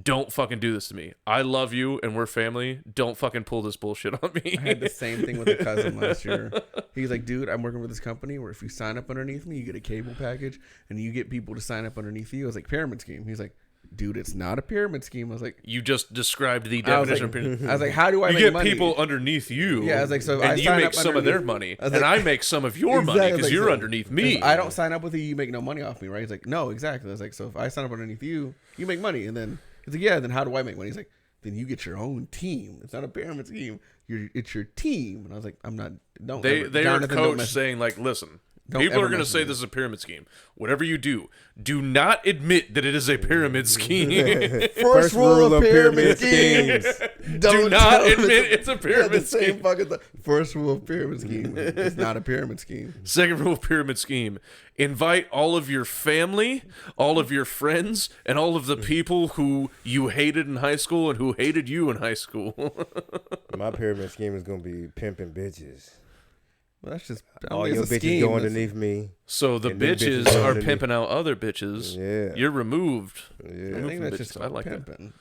Don't fucking do this to me. I love you and we're family. Don't fucking pull this bullshit on me. I had the same thing with a cousin last year. He's like, dude, I'm working with this company where if you sign up underneath me, you get a cable package and you get people to sign up underneath you. I was like, pyramid scheme. He's like, dude, it's not a pyramid scheme. I was like, you just described the definition of pyramid. I was like, how do I make money? You get people underneath you. Yeah, I was like, so and I you make some of their money, and I make some of your money because you're underneath me. If I don't sign up with you, you make no money off me, right? He's like, no, exactly. I was like, so if I sign up underneath you, you make money, and then he's like, yeah, then how do I make money? He's like, then you get your own team. It's not a pyramid scheme. It's your team. And I was like, I'm not. Don't. They are coach saying like, listen. People are going to say this is a pyramid scheme. Whatever you do not admit that it is a pyramid scheme. First rule of pyramid schemes. Do not admit it's a pyramid scheme. First rule of pyramid scheme. It's not a pyramid scheme. Second rule of pyramid scheme. Invite all of your family, all of your friends, and all of the people who you hated in high school and who hated you in high school. My pyramid scheme is going to be pimping bitches. Well, that's just all your bitches go underneath me. So the bitches are pimping out other bitches. Yeah, you're removed. Yeah, I think that's just I like pimping.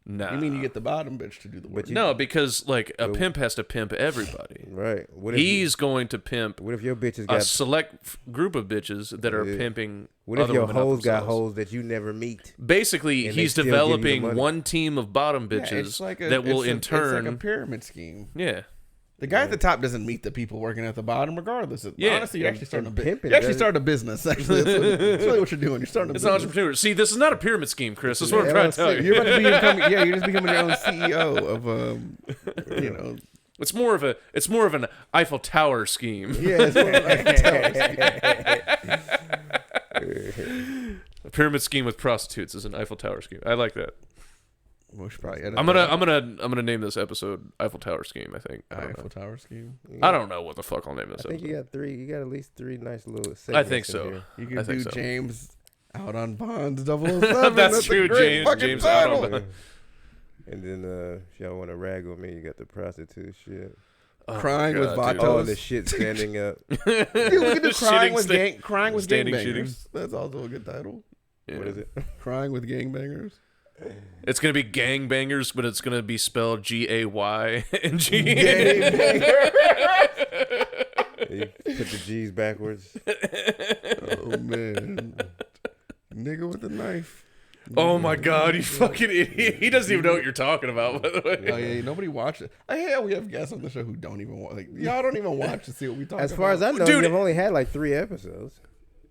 Nah, you mean you get the bottom bitch to do the work? No, because like a pimp has to pimp everybody. Right. He's going to pimp. What if your bitches got a select group of bitches that are pimping? What if your hoes got hoes that you never meet? Basically, he's developing one team of bottom bitches that will in turn. It's like a pyramid scheme. Yeah. The guy at the top doesn't meet the people working at the bottom, regardless. Honestly, you're actually starting a business. You actually started a business. Actually, that's really what you're doing. You're starting a business. It's an entrepreneur. See, this is not a pyramid scheme, Chris. That's what I'm trying to tell you. You're about to you're just becoming your own CEO of, you know. It's more of an Eiffel Tower scheme. Yeah, it's more of an Eiffel Tower scheme. A pyramid scheme with prostitutes is an Eiffel Tower scheme. I like that. I'm gonna name this episode Eiffel Tower scheme. I think Eiffel Tower scheme. I don't know what the fuck I'll name this. I think episode. You got at least 3 nice little. I think so. Here. You can do James out on bonds 007. That's true. James out on bonds. And then if y'all want to rag on me, you got the prostitute shit. Crying with Vatos. Oh, the shit standing up. Dude, we can do crying with standing gangbangers. Shitting. That's also a good title. Yeah. What is it? Crying with gangbangers. It's gonna be gangbangers, but it's gonna be spelled GAYNG. Gangbanger. You put the G's backwards. Oh man, nigga with a knife. Oh my god, you fucking idiot! He doesn't even know what you're talking about. By the way, oh yeah, nobody watches. We have guests on the show who don't even watch. Like y'all don't even watch to see what we talk about. As far as I know, you've only had like 3 episodes.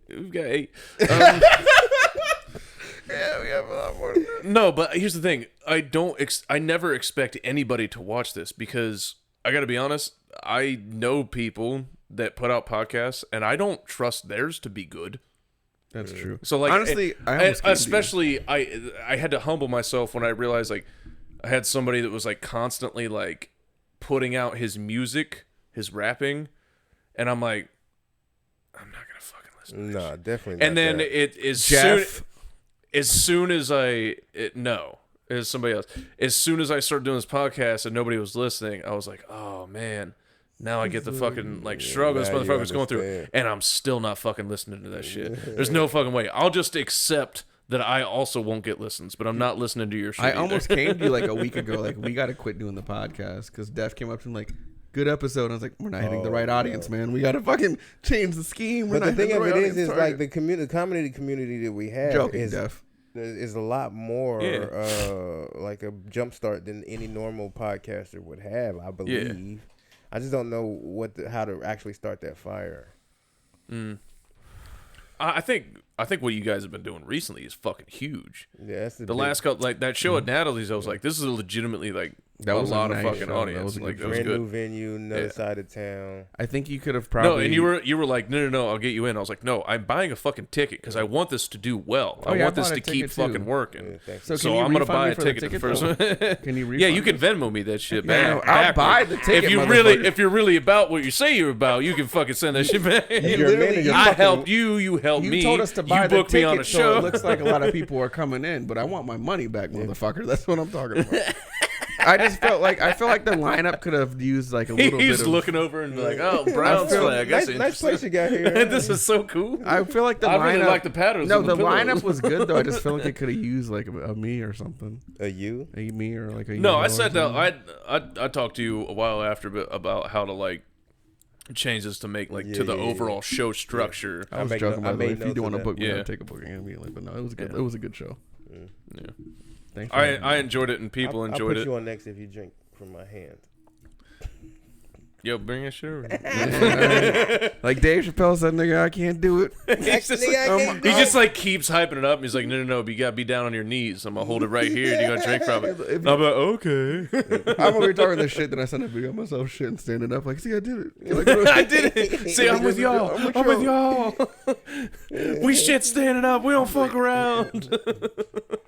We've got 8. Yeah, we have a lot more than that. No, but here's the thing. I never expect anybody to watch this because I got to be honest. I know people that put out podcasts, and I don't trust theirs to be good. That's true. So, like, honestly, especially I had to humble myself when I realized, like, I had somebody that was like constantly like putting out his music, his rapping, and I'm like, I'm not gonna fucking listen to this No, shit. definitely not. And then that. it is Jeff. as soon as it's somebody else. As soon as I started doing this podcast and nobody was listening, I was like, oh man, now I get the fucking like struggle this now you motherfucker's going through, understand. and I'm still not fucking listening to that shit. There's no fucking way. I'll just accept that I also won't get listens, but I'm not listening to your shit. I either. almost came to you like a week ago, like, we got to quit doing the podcast because Def came up to me like, good episode. And I was like, we're not hitting the right audience, man. We got to fucking change the scheme. But the thing of it is like the the comedy community that we have joking, Def. is a lot more like a jumpstart than any normal podcaster would have, I believe. Yeah. I just don't know how to actually start that fire. I think what you guys have been doing recently is fucking huge. Yeah, that's The last couple, like that show at Natalie's, I was like, this is legitimately like That was a lot of nice fucking show. That audience. was a Like good that was brand good. new venue, another side of town. I think you could have No, probably. and you were like, no, I'll get you in. I was like, no, I'm buying a fucking ticket because I want this to do well. Oh, I yeah, want I this bought to a keep ticket, too. fucking working. Yeah, thank So you. can So you I'm gonna refund buy me a for the ticket the ticket, first though? one. Can you Yeah, you refund can me? Venmo me that shit Yeah, back. I'll buy backwards. the ticket, If you're really about what you say you're about, you can fucking send that shit back. You're a manager. I helped you. You helped You me. told us to buy you the booked me ticket, on a so show. it looks like a lot of people are coming in, but I want my money back, motherfucker. That's what I'm talking about. I feel like the lineup could have used like a little He's bit of. looking over and be like, "Oh, Browns flag. That's Nice interesting. place you got here. This is so cool." I feel like the I lineup. really like the patterns. No, of the pillows. lineup was good though. I just feel like it could have used like a me or something. A you? A me or like a. No, you I or sat down. something. I talked to you a while after about how to like change this to make like to the overall show structure. I was I joking made about it. If you notes do of want to that. book me, Yeah. I'd take a booking immediately. But no, it was good. Yeah. It was a good show. Yeah. Thanks. For having me. I enjoyed it and people I'll enjoyed put it. you on next if you drink from my hand. Yo, bring that shit over. Like Dave Chappelle said, nigga, I can't do it. He's just like, he just like keeps hyping it up. And he's like, no, but you gotta be down on your knees. I'm gonna hold it right here. And you gotta drink from it. If I'm like, okay. I'm over here talking this shit, then I sent a video of myself shit and standing up like, see, I did it. Like, I did it. See, I'm with y'all. I'm with y'all. We shit standing up. We don't fuck around.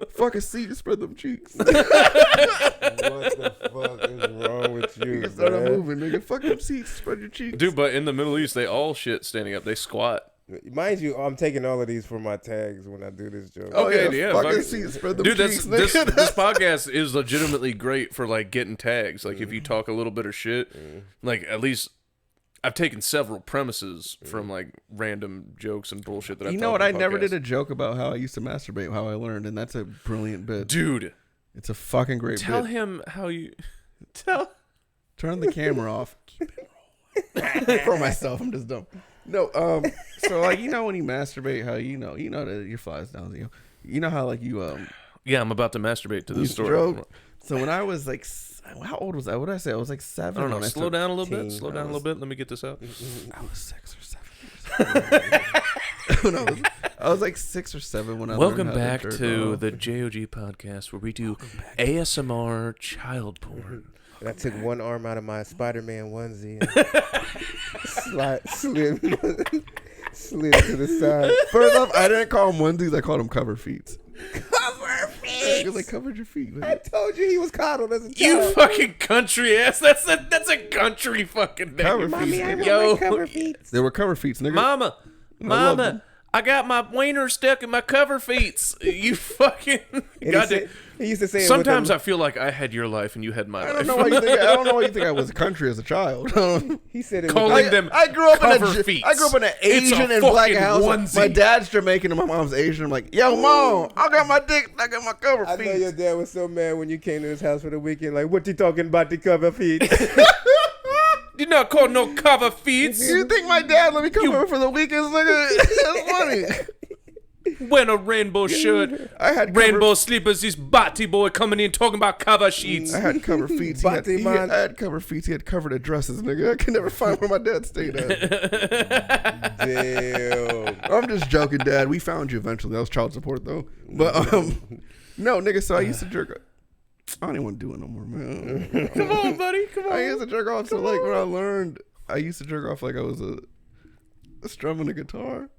Fuck a seat, spread them cheeks. What the fuck is wrong with you, You start man? moving, nigga. Fuck them seats, spread your cheeks. Dude, but in the Middle East, they all shit standing up. They squat. Mind you, I'm taking all of these for my tags when I do this joke. Oh, Okay, yeah, yeah, fucking fuck- seats, spread them Dude, cheeks. this nigga. podcast is legitimately great for like getting tags. Like if you talk a little bit of shit, like at least I've taken several premises from like random jokes and bullshit that I've You know talked what? I on never podcasts. did a joke about how I used to masturbate, how I learned, and that's a brilliant bit. Dude, It's a fucking great tell bit. him how you tell. Turn the camera off. Keep it rolling. For myself, I'm just dumb. No, so like when you masturbate, how you know that your flies down. You know how like you Yeah, I'm about to masturbate to you this story. stroke. So when I was like, how old was I? What did I say? I was like I 7. don't know. when I Slow started- down a little bit. teen. Slow down a little bit. Let me get this out. I was 6 or 7. when I was like 6 or 7 when I Welcome learned how back jerk to off. the JOG podcast where we do ASMR child porn. And I took one arm out of my Spider-Man onesie and slid to the side. First off, I didn't call them onesies. I called them cover feet. Cover feet. Because they covered your feet. I told you he was coddled as a child. You fucking country ass. That's a country fucking name. Cover Mommy, feet. I want Yo. my cover feet. They were cover feet, nigga. Mama, love them. Mama, I got my wiener stuck in my cover feet. You fucking And goddamn. he used to say Sometimes it I feel like I had your life and you had my I life. don't know why you think. I don't know why you think I was a country as a child. he said it Calling with them I grew up in cover a. feet. I grew up in an It's a Asian and black fucking house. onesie. My dad's Jamaican and my mom's Asian. I'm like, yo, mom, I got my dick. I got my cover I know feet. your dad was so mad when you came to his house for the weekend. Like, what you talking about the cover feet? You're not called no cover feet. You think my dad let me come over for the weekends, nigga? That's funny. wearing a rainbow shirt. I had rainbow slippers. This Batty boy coming in talking about cover sheets. I had cover feet. I had cover feet. He had covered addresses, nigga. I could never find where my dad stayed at. Damn. I'm just joking, Dad. We found you eventually. That was child support, though. But no, nigga. So I used to jerk. I don't even want to do it no more, man. Come on, buddy. Come on. I used to jerk off. So like when I learned, I used to jerk off like I was strumming a guitar.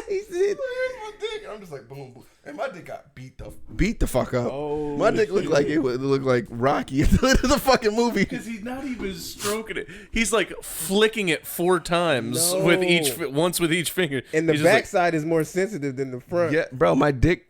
He said, my dick. And I'm just like boom, boom, and my dick got beat the fuck up. Oh, my dick looked like it looked like Rocky in the fucking movie. Because he's not even stroking it. He's like flicking it 4 times with each finger. And the backside is more sensitive than the front. Yeah, bro, my dick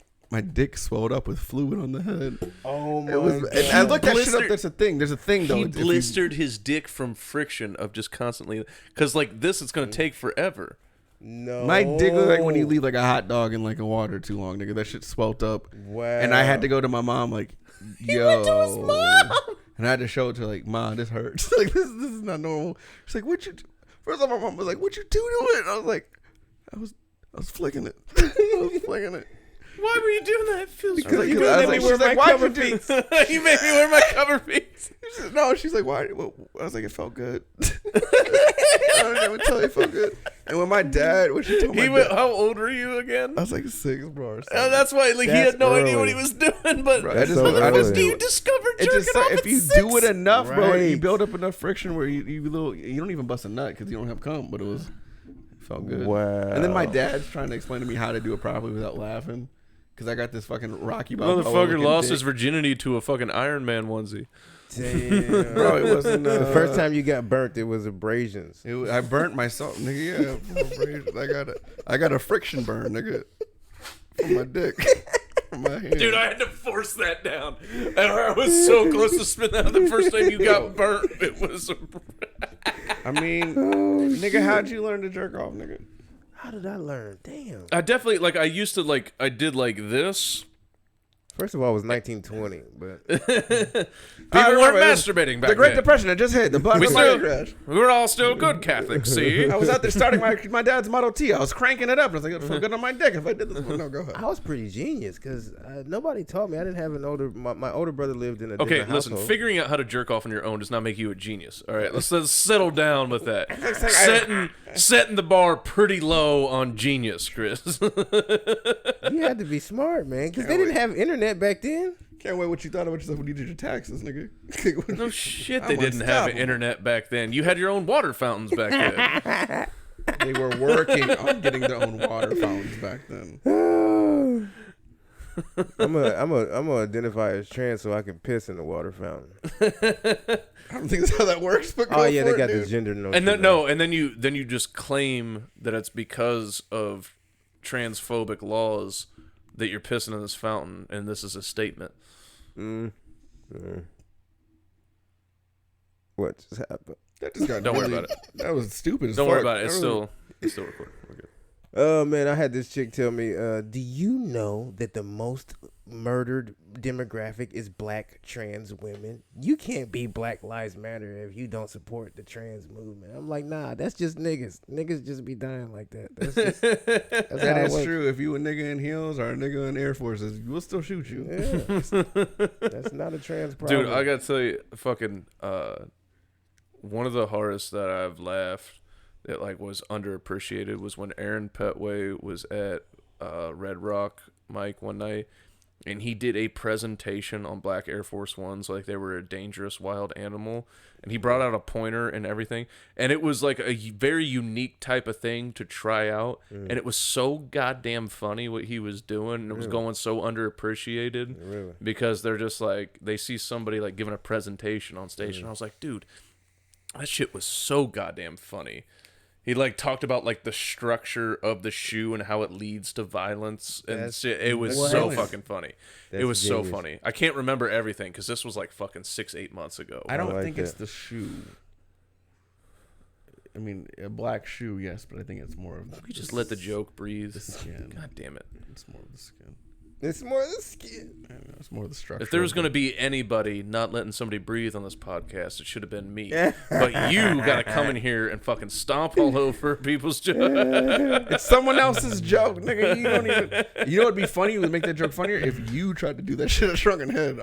swelled up with fluid on the head. Oh my God. And I looked that shit up. There's a thing though. He blistered his dick from friction of just constantly, because like this, it's gonna take forever. No, my dick looked like when you leave like a hot dog in like a water too long, nigga. That shit swelled up. Wow. And I had to go to my mom like, yo. He went to his mom. And I had to show it to her like, Mom, this hurts. Like this is not normal. She's like, what you? First off, my mom was like, what you do to it? I was like, I was flicking it. I was flicking it. Why were you doing that? It feels because you made me wear my cover feet. You made me wear my cover feet. No, she's like, why? I was like, it felt good. I don't even tell you it felt good. And when my dad, when she told my dad, how old were you again? I was like 6, bro. That's why, like, he had no idea what he was doing. But bro, I just do you discover jerking off if at you 6? do it enough, bro, you build up enough friction where you don't even bust a nut because you don't have cum, but it felt good. Wow. And then my dad's trying to explain to me how to do it properly without laughing. Because I got this fucking Rocky Balboa. Motherfucker lost his virginity to a fucking Iron Man onesie. Damn. Bro, it wasn't. The first time you got burnt, it was abrasions. I burnt myself, nigga. Yeah, from abrasions. I got a friction burn, nigga, from my dick, from my hand. Dude, I had to force that down. And I was so close to spitting out the first time you got burnt. It was. I mean, nigga, how'd you learn to jerk off, nigga? How did I learn? Damn. I definitely, like, I did like this. First of all, it was 1920, but people weren't masturbating back then. The Great Depression had just hit. The bus crash. We were all still good Catholics, see? I was out there starting my dad's Model T. I was cranking it up. I was like, it felt good on my dick if I did this. No, go ahead. I was pretty genius because nobody taught me. I didn't have an older. My older brother lived in a Okay, different listen. household. Figuring out how to jerk off on your own does not make you a genius. All right, let's settle down with that. Setting the bar pretty low on genius, Chris. You had to be smart, man, because they didn't have internet back then. Can't wait what you thought of yourself when you did your taxes, nigga. No shit, they didn't have internet back then. You had your own water fountains back then. They were working on getting their own water fountains back then. I'm gonna identify as trans so I can piss in the water fountain. I don't think that's how that works. But they got this gender notion. And then you just claim that it's because of transphobic laws that you're pissing in this fountain, and this is a statement. What just happened? That just got Don't worry about it. That was stupid as Don't fuck. worry about it. It's still recording. We're good. Oh man, I had this chick tell me, do you know that the most murdered demographic is black trans women? You can't be Black Lives Matter if you don't support the trans movement. I'm like, nah, that's just niggas. Niggas just be dying like that. That is true. If you a nigga in heels or a nigga in Air Forces, we'll still shoot you. Yeah. That's not a trans problem. Dude, I gotta tell you, fucking one of the hardest that I've laughed that like was underappreciated was when Aaron Petway was at Red Rock Mike one night, and he did a presentation on black Air Force Ones like they were a dangerous wild animal, and he brought out a pointer and everything, and it was like a very unique type of thing to try out, and it was so goddamn funny what he was doing, and it was going so underappreciated because they're just like, they see somebody like giving a presentation on stage, and I was like, dude, that shit was so goddamn funny. He like talked about like the structure of the shoe and how it leads to violence and shit. It was so fucking funny. It was so funny. I can't remember everything because this was like fucking 6-8 months ago. I don't think it's the shoe. I mean, a black shoe, yes, but I think it's more of. We just let the joke breathe. The skin. God damn it! It's more of the skin. It's more of the skin. I know, It's more the structure. If there was going to be anybody not letting somebody breathe on this podcast, it should have been me. But you got to come in here and fucking stomp all over people's jokes. It's someone else's joke, nigga. You don't even. You know what'd be funny? It would make that joke funnier if you tried to do that shit at Shrunken Head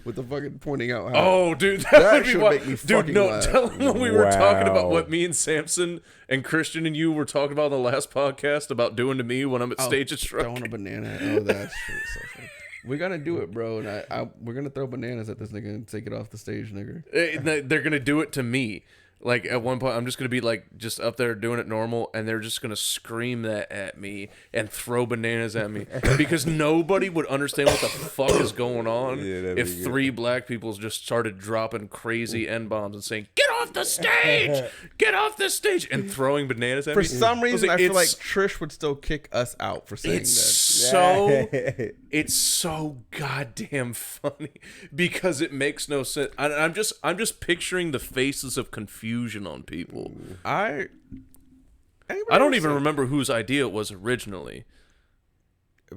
with the fucking pointing out. How Oh, dude, that would be should wild. make me Dude, fucking no, laugh. tell them when we were talking about Wow. what me and Samson and Christian and you were talking about on the last podcast about doing to me when I'm at stage at Shrunken. throwing a banana. Oh, that's true. So funny. We're gonna do it, bro, and we're gonna throw bananas at this nigga and take it off the stage, nigga. They're gonna do it to me. Like at one point, I'm just gonna be like just up there doing it normal, and they're just gonna scream that at me and throw bananas at me because nobody would understand what the fuck is going on if 3 black people just started dropping crazy N bombs and saying "Get off the stage! Get off the stage!" and throwing bananas at For me. some reason, I feel like It's- Trish would still kick us out for saying it's that. it's so goddamn funny because it makes no sense. I'm just picturing the faces of confusion on people. I don't even remember whose idea it was originally.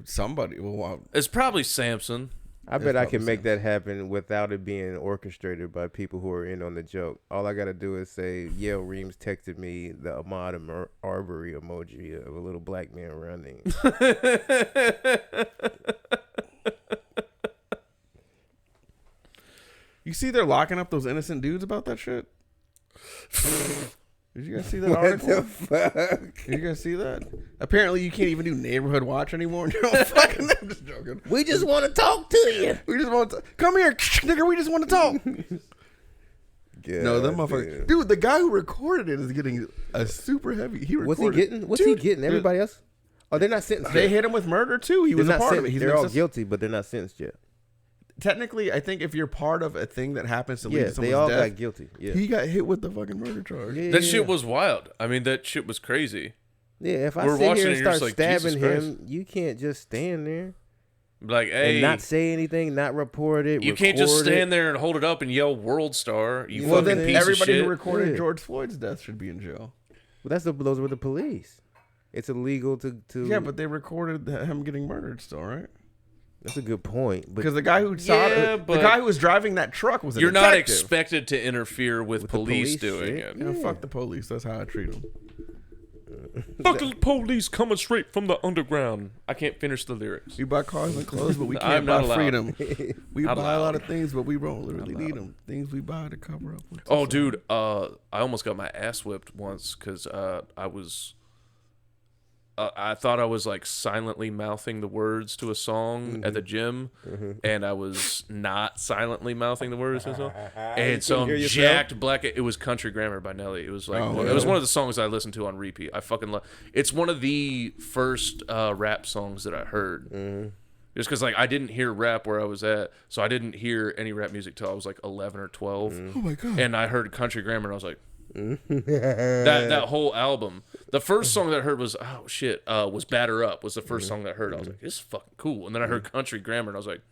Somebody. Well, It's probably Samson. I bet I probably can make that happen without it being orchestrated by people who are in on the joke. All I gotta do is say, Yale Reams texted me the Ahmaud Arbery emoji of a little black man running. you see, they're locking up those innocent dudes about that shit. Did you guys see that article? What the fuck? Did you guys see that? Apparently, you can't even do neighborhood watch anymore. No, fucking, I'm just joking. We just want to talk to you. We just want to come here, nigga. We just want to talk. No, that motherfucker, dude. The guy who recorded it is getting a super heavy. He What's recorded. he getting? What's he getting? Everybody else? Oh, they're not sentenced. They yet. hit him with murder too. He was They're a not part of sentenced. it. They're all guilty, but they're not sentenced yet. Technically, I think if you're part of a thing that happens to lead Yeah, to someone's they all death, got guilty. Yeah, he got hit with the fucking murder charge. That shit was wild. I mean, that shit was crazy. Yeah, if I We're sit watching here it, and you're start just like, stabbing Jesus him, you can't just stand there Like, hey, and not say anything, not report it. you can't just record stand it. there and hold it up and yell "World Star." You Well, fucking then piece everybody of shit. who recorded Yeah. George Floyd's death should be in jail. Well, those were the police. It's illegal to. Yeah, but they recorded him getting murdered still, right? That's a good point. But Because the guy who saw Yeah, the but guy who was driving that truck was a You're not detective. expected to interfere with the police police doing shit. it. Yeah, fuck the police. That's how I treat them. Fucking police coming straight from the underground. I can't finish the lyrics. We buy cars and clothes, but we I'm can't not buy allowed. freedom. We Not buy a allowed. lot of things, but we don't literally need them. Things we buy to cover up. With Oh, dude, I almost got my ass whipped once because I thought I was like silently mouthing the words to a song at the gym, and I was not silently mouthing the words to a song. And so hear I'm yourself? jacked black. It was Country Grammar by Nelly. It was like Oh, it was yeah. one of the songs I listened to on repeat. I fucking love. It's one of the first rap songs that I heard. Just because like I didn't hear rap where I was at, so I didn't hear any rap music till I was like 11 or 12. Oh my god! And I heard Country Grammar, and I was like, that whole album. The first song that I heard was was Batter Up. Was the first song that I heard. I was like, this is fucking cool. And then I heard Country Grammar, and I was like,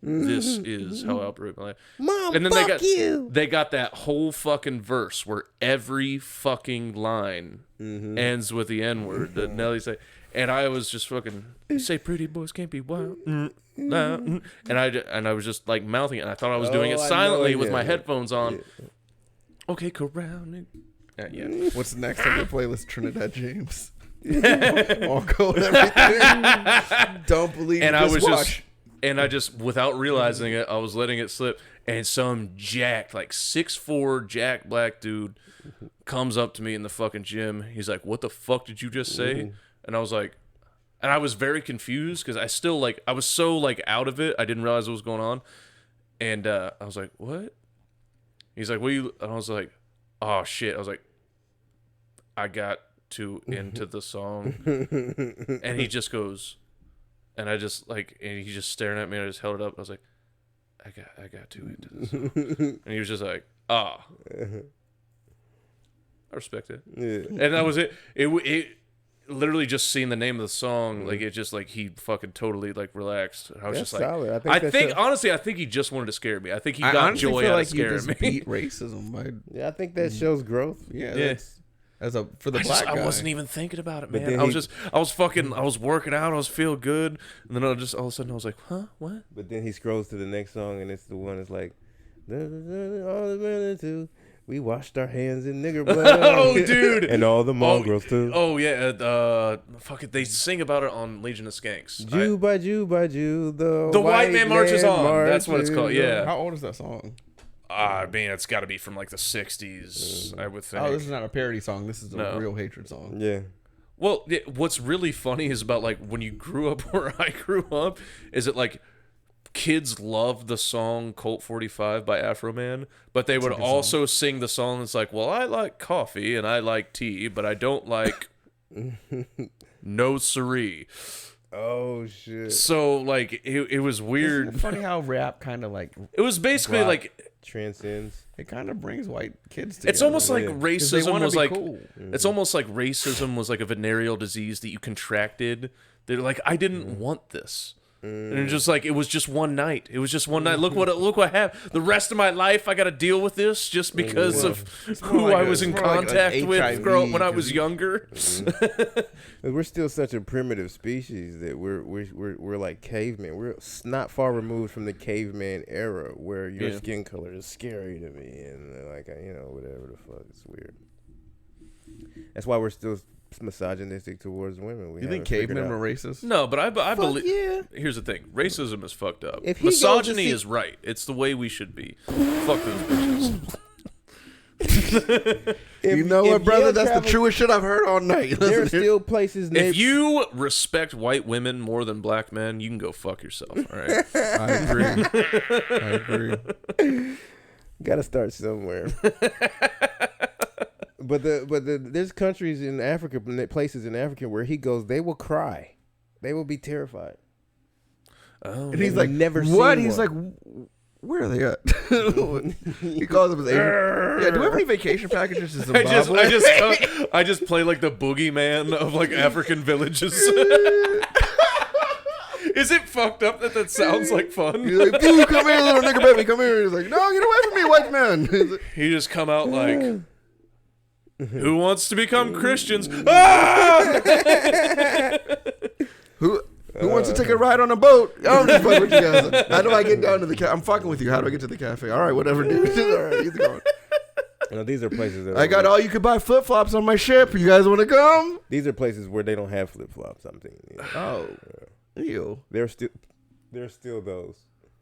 this is how I operate my life. Mom, And then fuck you. they got that whole fucking verse where every fucking line ends with the N word that Nelly said. And I was just fucking say pretty boys can't be wild. And I was just like mouthing it. And I thought I was doing it Oh, I know silently it, with my yeah. headphones on. Okay, corral. Yeah. What's next on your playlist? Trinidad James. All gold, everything. Don't believe. And I just just without realizing it, I was letting it slip. And some jacked, like 6'4" Jack Black dude comes up to me in the fucking gym. He's like, "What the fuck did you just say?" And I was like, and I was very confused because I was so like out of it. I didn't realize what was going on. And I was like, "What?" He's like, "What you?" And I was like, "Oh shit!" I was like, "I got too into the song," and he just goes, and I just like, and he just staring at me. And I just held it up. I was like, "I got too into this," song. And he was just like, "Ah." I respect it, and that was it. It literally just seeing the name of the song, like it just like he fucking totally like relaxed. I was That's just like, solid. I that think show- honestly, I think he just wanted to scare me. I think he I got honestly joy feel out like of you scaring just me. beat racism by Yeah, I think that shows growth. yeah. Yeah. That's, for the black guy. I wasn't even thinking about it, But man. then I was working out, I was feeling good, and then all of a sudden I was like, huh, what? But then he scrolls to the next song, and it's the one that's like, all the men too. We washed our hands in nigger blood. Oh, dude. And all the mongrels too. Oh yeah, fuck it. They sing about it on Legion of Skanks. Jew by Jew by Jew, the white man marches on. That's what it's called. Yeah. How old is that song? I mean, it's got to be from like the '60s, I would think. Oh, this is not a parody song. This is a real hatred song. Yeah. Well, what's really funny is about like when you grew up where I grew up, is it like kids loved the song Colt 45 by Afro Man, but they would also sing the song that's like, well, I like coffee and I like tea, but I don't like no siree. Oh shit. So like it was weird. Isn't it funny how rap kind of like It was basically like transcends. it kind of brings white kids together. it's almost like Yeah. racism was like cool. it's almost like racism was like a venereal disease that you contracted. They're like, I didn't want this. And it's just like, it was just one night. It was just one night. Look what happened. The rest of my life, I got to deal with this just because of who I was in contact with when I was younger. We're still such a primitive species that we're like cavemen. We're not far removed from the caveman era where your skin color is scary to me and like whatever the fuck. It's weird. That's why we're still misogynistic towards women. You think cavemen were racist? No, but I believe. Yeah. Here's the thing: racism is fucked up. If he goes to Misogyny see- is right. It's the way we should be. Fuck those bitches. You know what, brother? That's the truest shit I've heard all night. There are still places. If you respect white women more than black men, you can go fuck yourself. All right. I agree. Got to start somewhere. But there's countries in Africa, places in Africa where he goes, they will cry, they will be terrified. Oh, And he's like, never what? seen He's one. like, where are they at? He calls them his Asian. Yeah, do we have any vacation packages to Zimbabwe? I just play like the boogeyman of like African villages. Is it fucked up that sounds like fun? He's like, boo, come here, little nigger baby, come here. He's like, no, get away from me, white man. He's like, He just come out like, who wants to become Christians? Ah! Who wants to take a ride on a boat? I'm just fucking with you guys. How do I get down to the cafe? I'm fucking with you. How do I get to the cafe? All right, whatever, dude. All right, he's going. These are places that I got all you could buy flip flops on my ship. You guys want to come? These are places where they don't have flip flops. I'm thinking. Oh, ew. There's still those.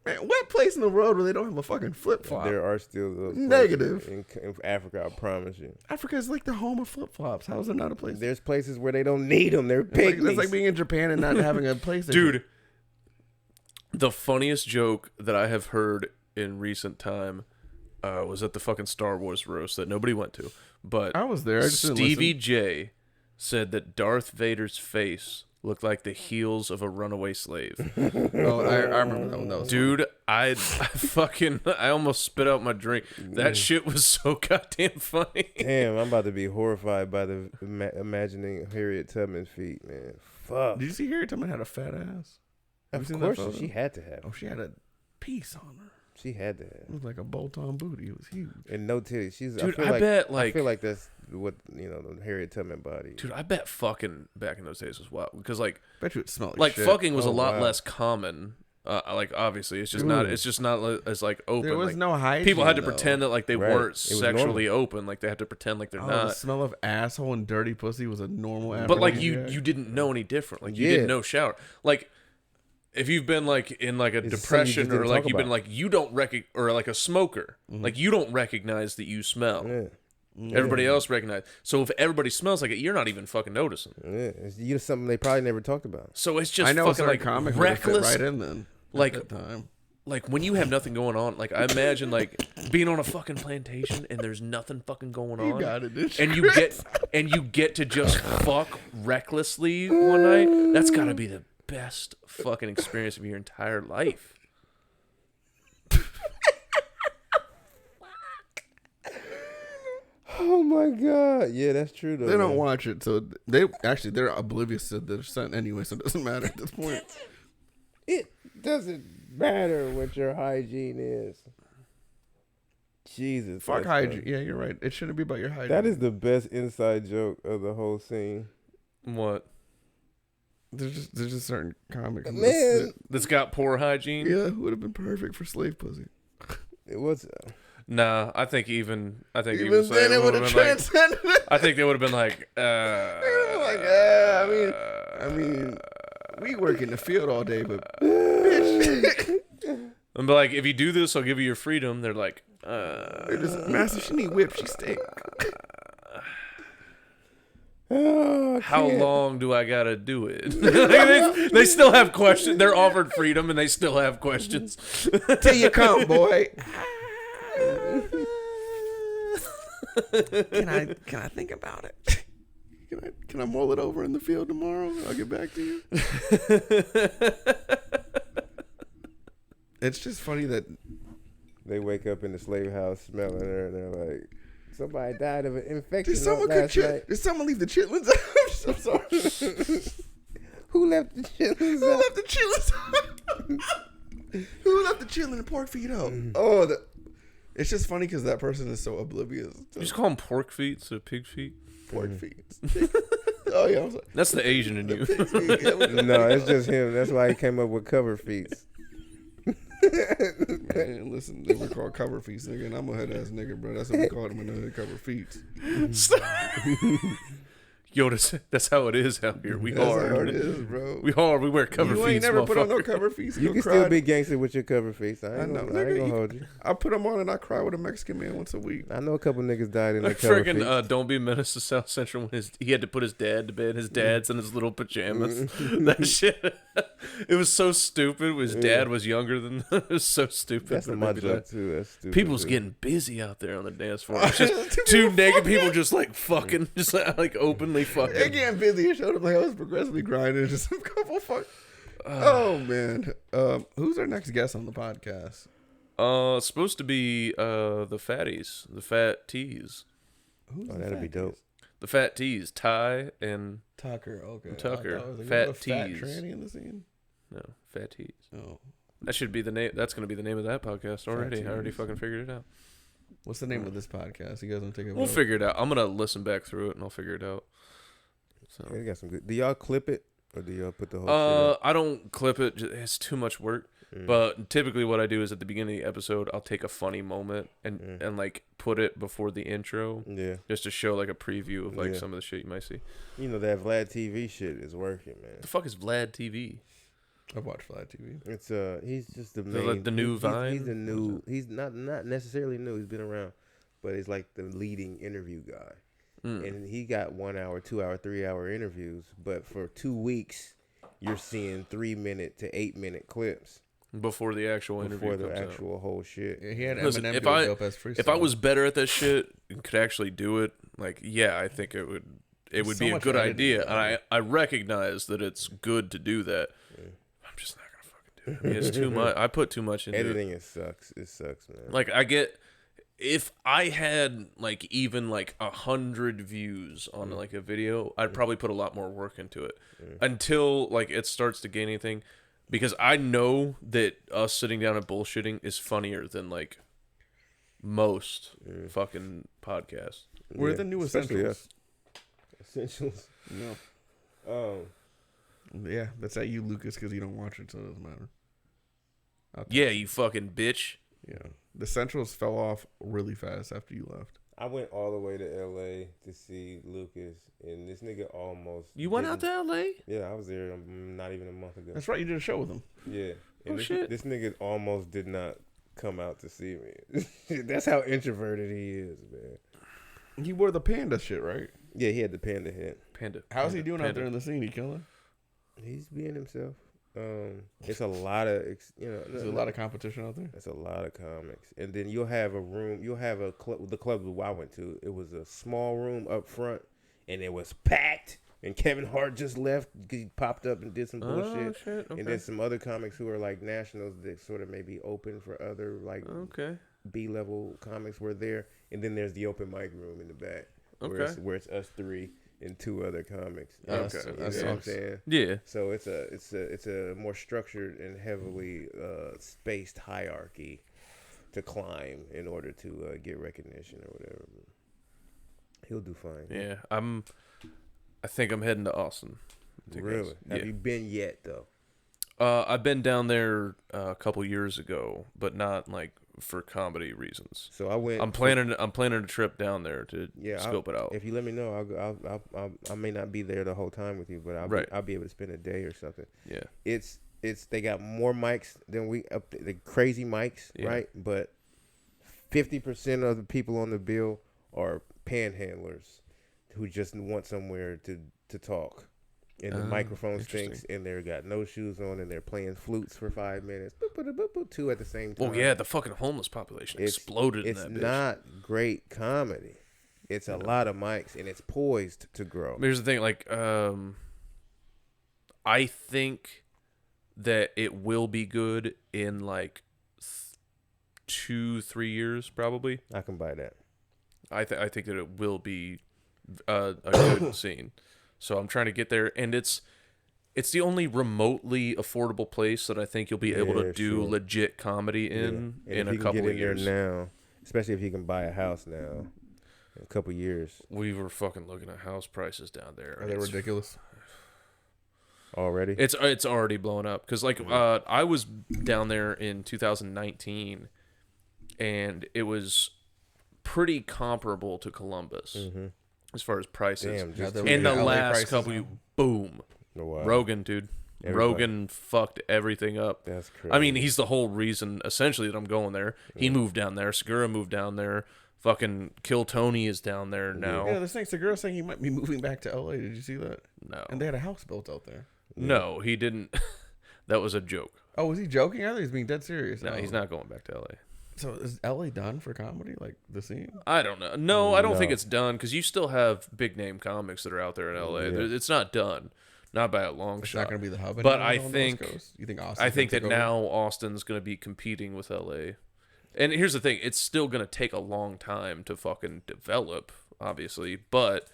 Man, what place in the world where they don't have a fucking flip flop? There are still those. Negative. in Africa. I promise you. Africa is like the home of flip flops. How is there not a place? There's places where they don't need them. They're It's like, pygmies. that's like being in Japan and not having a place. Dude, the funniest joke that I have heard in recent time was at the fucking Star Wars roast that nobody went to. But I was there. I just didn't Stevie listen. J said that Darth Vader's face looked like the heels of a runaway slave. Oh, I remember that one. That was Dude, I almost spit out my drink. That shit was so goddamn funny. Damn, I'm about to be horrified by the imagining Harriet Tubman's feet, man. Fuck. Did you see Harriet Tubman had a fat ass? Have you Of seen that course, photo? she had to have. Oh, she had a piece on her. She had to have. It was like a bolt-on booty. It was huge. And no titties. Dude, I I feel like that's what the Harriet Tubman body. Dude, I bet fucking back in those days was wild because like Bet you it smelled like shit. fucking was Oh, a lot wow. less common. Like obviously, it's just not as like open. There was like, no hygiene. people had to though. pretend that like they Right. weren't It was sexually open. Like they had to pretend like they're Oh, not. the smell of asshole and dirty pussy was a normal. But like aphrodisiac. you didn't know any different. Like you Yeah. didn't know shower. Like if you've been like in like a It's something you depression just or didn't like talk you've been about. like you don't or like a smoker, like you don't recognize that you smell. Yeah. Everybody else recognize. So if everybody smells like it, you're not even fucking noticing. Yeah. It's something they probably never talked about. So it's just I know fucking certain like comics would have fit reckless. right in then. Like- at that time. Like when you have nothing going on, like I imagine like being on a fucking plantation and there's nothing fucking going on. You got it, dude. And you get to just fuck recklessly one night. That's got to be the best fucking experience of your entire life. Oh my god. Yeah, that's true though. They don't man. watch it, so they're oblivious to their son anyway, so it doesn't matter at this point. It doesn't matter what your hygiene is. Jesus. Fuck that's hygiene. funny. Yeah, you're right. It shouldn't be about your hygiene. That is the best inside joke of the whole scene. What? There's just certain comics. Man. That's got poor hygiene. Yeah, would have been perfect for slave pussy. It was. Nah, I think even Even saying then, it would have transcended. I think they would have been like, I mean, we work in the field all day, but bitch. I'm like, if you do this, I'll give you your freedom. They're like, They're just, Master, she need whip, she stink. Oh, how long do I gotta do it? they still have questions. They're offered freedom, and they still have questions. Till you come, boy. Can I think about it? Can I mull it over in the field tomorrow? I'll get back to you. It's just funny that they wake up in the slave house smelling her, and they're like, somebody died of an infection did someone last night. Did someone leave the chitlins out? I'm sorry. Who left the chitlins Who out? left the chitlins out? Who left the chitlin and pork feet out? Oh, it's just funny because that person is so oblivious. You just call them pork feet instead of pig feet. Pork feet. Oh yeah, I'm sorry. That's the Asian in you. Pig's feet. No, it's just him. That's why he came up with cover feet. Man, listen, they were called cover feet, nigga, and I'm a head ass nigga, bro. That's what we called them in the hood, cover feet. Yo, that's how it is out here. That's how it is, bro. We hard. We wear cover feet. You ain't never put on no cover feet. You can still be gangster with your cover feet. I ain't gonna hold you. I put them on and I cry with a Mexican man once a week. I know a couple niggas died in their cover feet. Freaking Don't Be a Menace to South Central when he had to put his dad to bed. His dad's in his little pajamas. That shit. It was so stupid. His dad was younger than. It was so stupid. That's my joke too. That's stupid. People's getting busy out there on the dance floor. It's just two naked people just like fucking, just like openly fucking. They getting busy. It showed up like I was progressively grinding. Just a couple fuck. Oh man. Who's our next guest on the podcast? It's supposed to be the fatties, the fat tees. Oh, that'd be dope. The fat tees, Ty and Tucker. Okay. Tucker. Like, Fat fat tees. tranny in the scene. No, fat tees. Oh. That should be the name. That's going to be the name of that podcast already. Tees. I already fucking figured it out. What's the name of this podcast? You guys want to take a We'll vote? figure it out. I'm going to listen back through it and I'll figure it out. So. They got some good. Do y'all clip it or do y'all put the whole? Shit I don't clip it. It's too much work. But typically, what I do is at the beginning of the episode, I'll take a funny moment and like put it before the intro. Yeah. Just to show like a preview of like some of the shit you might see. You know that Vlad TV shit is working, man. The fuck is Vlad TV? I've watched Flat TV. It's he's just the Like main. the new Vine. He's the new. He's not necessarily new. He's been around, but he's like the leading interview guy. And he got 1 hour, 2 hour, 3 hour interviews. But for 2 weeks, you're seeing 3-minute to 8-minute clips Before the actual interview before the comes actual whole shit. Yeah, he had Listen, Eminem if do a I- dope ass freestyle. If I was better at that shit and could actually do it, like, yeah, I think it would There's be so a much good editing, idea. though. And I recognize that it's good to do that. I'm just not gonna fucking do it. I mean, it's too much. I put too much into Editing it. it sucks. It sucks, man. Like, I get, if I had like even like 100 views on like a video, I'd probably put a lot more work into it until like it starts to gain anything. Because I know that us sitting down and bullshitting is funnier than like most fucking podcasts. We're the new especially essentials. Essentials. No. Oh. Yeah, that's at you, Lucas, because you don't watch it, so it doesn't matter. Yeah, you fucking bitch. Yeah. The Centrals fell off really fast after you left. I went all the way to LA to see Lucas, and this nigga almost. You went out to LA? Yeah, I was there not even a month ago. That's right, you did a show with him. Yeah. And shit. This nigga almost did not come out to see me. That's how introverted he is, man. He wore the panda shit, right? Yeah, he had the panda head. Panda. How's he doing out Panda. there in the scene? He killing? He's being himself. It's a lot of, There's a lot of competition out there. That's a lot of comics. And then you'll have a room, you'll have a club, the club that I went to, it was a small room up front, and it was packed. And Kevin Hart just left, he popped up and did some bullshit. Shit. Okay. And then some other comics who are like nationals that sort of maybe open for other like Okay. B-level comics were there. And then there's the open mic room in the back Okay. where it's us three and 2 other comics. Okay. You know That what I'm sucks. saying? Yeah. So it's a more structured and heavily spaced hierarchy to climb in order to get recognition or whatever. He'll do fine. Yeah, I think I'm heading to Austin. Really? Have you been yet though? I've been down there a couple years ago, but not like for comedy reasons. So I went. I'm planning a trip down there to scope it out. If you let me know, I may not be there the whole time with you, but I'll be able to spend a day or something. Yeah. It's they got more mics than we up the crazy mics, right? But 50% of the people on the bill are panhandlers who just want somewhere to talk. And the microphone stinks, and they got no shoes on, and they're playing flutes for 5 minutes. Two at the same time. Oh yeah, the fucking homeless population exploded in that bitch. It's not great comedy. It's a lot of mics, and it's poised to grow. Here's the thing, like, I think that it will be good in like 2-3 years, probably. I can buy that. I think that it will be a good scene. So I'm trying to get there, and it's the only remotely affordable place that I think you'll be able to do legit comedy in a couple of years. Now, especially if you can buy a house now, in a couple of years. We were fucking looking at house prices down there. Are they ridiculous? Already? It's already blown up because like I was down there in 2019, and it was pretty comparable to Columbus. Mm-hmm. As far as prices. Damn, in the last couple, boom. Wow. Rogan, dude. Rogan fucked everything up. That's crazy. I mean, he's the whole reason, essentially, that I'm going there. He moved down there. Segura moved down there. Fucking Kill Tony is down there now. Yeah, this thing, Segura saying he might be moving back to LA. Did you see that? No. And they had a house built out there. No, he didn't. That was a joke. Oh, was he joking? I thought he was being dead serious. No, he's not going back to LA. So is LA done for comedy, like the scene? I don't know. No, I don't think it's done because you still have big name comics that are out there in LA. Yeah. It's not done, not by a long shot. It's not going to be the hub. But I think you think Austin? I think that now Austin's going to be competing with LA. And here's the thing: it's still going to take a long time to fucking develop, obviously. But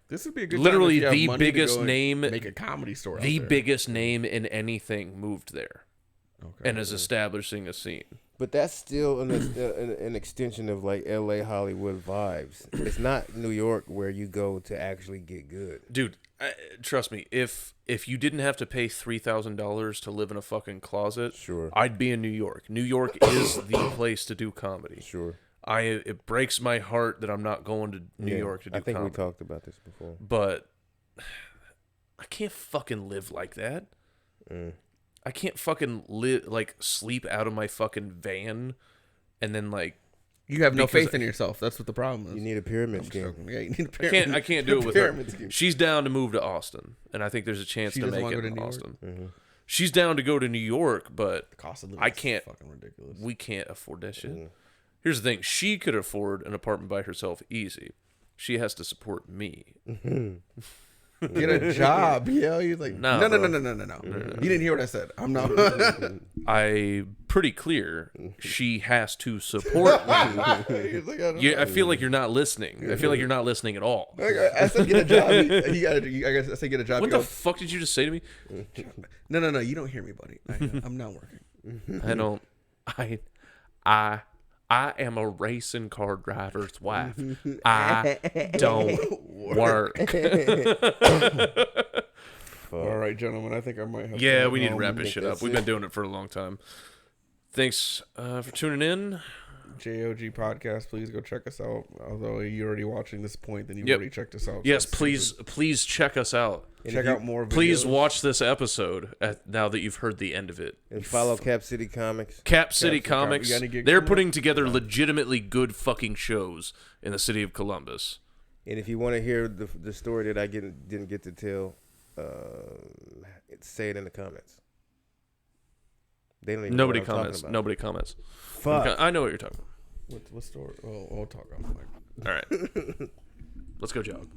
this would be a good literally the biggest name, make a comedy store. The biggest name in anything moved there, and is establishing a scene. But that's still an extension of like L.A. Hollywood vibes. It's not New York where you go to actually get good. Dude, trust me. If you didn't have to pay $3,000 to live in a fucking closet, sure, I'd be in New York. New York is the place to do comedy. Sure. It breaks my heart that I'm not going to New York to do comedy. I think we talked about this before. But I can't fucking live like that. I can't fucking sleep out of my fucking van, and then you have no faith in yourself. That's what the problem is. You need a pyramid scheme. Yeah, you need a pyramid. I can't do it with her. Scheme. She's down to move to Austin, and I think there's a chance to make it in Austin. Mm-hmm. She's down to go to New York, but the cost of living I can't. Is fucking ridiculous. We can't afford that shit. Mm-hmm. Here's the thing: she could afford an apartment by herself easy. She has to support me. Mm-hmm. Get a job, yo. You're like, no. You didn't hear what I said. I'm not. I'm pretty clear. She has to support me. I feel like you're not listening. I feel like you're not listening at all. I said get a job. I said get a job. What the fuck did you just say to me? No. You don't hear me, buddy. I'm not working. I don't. I am a racing car driver's wife. I don't work. All right, gentlemen. I think I might have. Yeah, we need to wrap this shit up. We've been doing it for a long time. Thanks for tuning in. JOG podcast. Please go check us out. Although you're already watching this point, then you've already checked us out. Yes, please check us out. Check out more videos. Please watch this episode now that you've heard the end of it. And follow Cap City Comics. Cap City Comics. They're putting together legitimately good fucking shows in the city of Columbus. And if you want to hear the story that I didn't get to tell, say it in the comments. They don't even Nobody know what I'm comments. talking about. Nobody comments. Fuck. I know what you're talking about. What story? Oh, we'll talk off mic. All right. Let's go jog.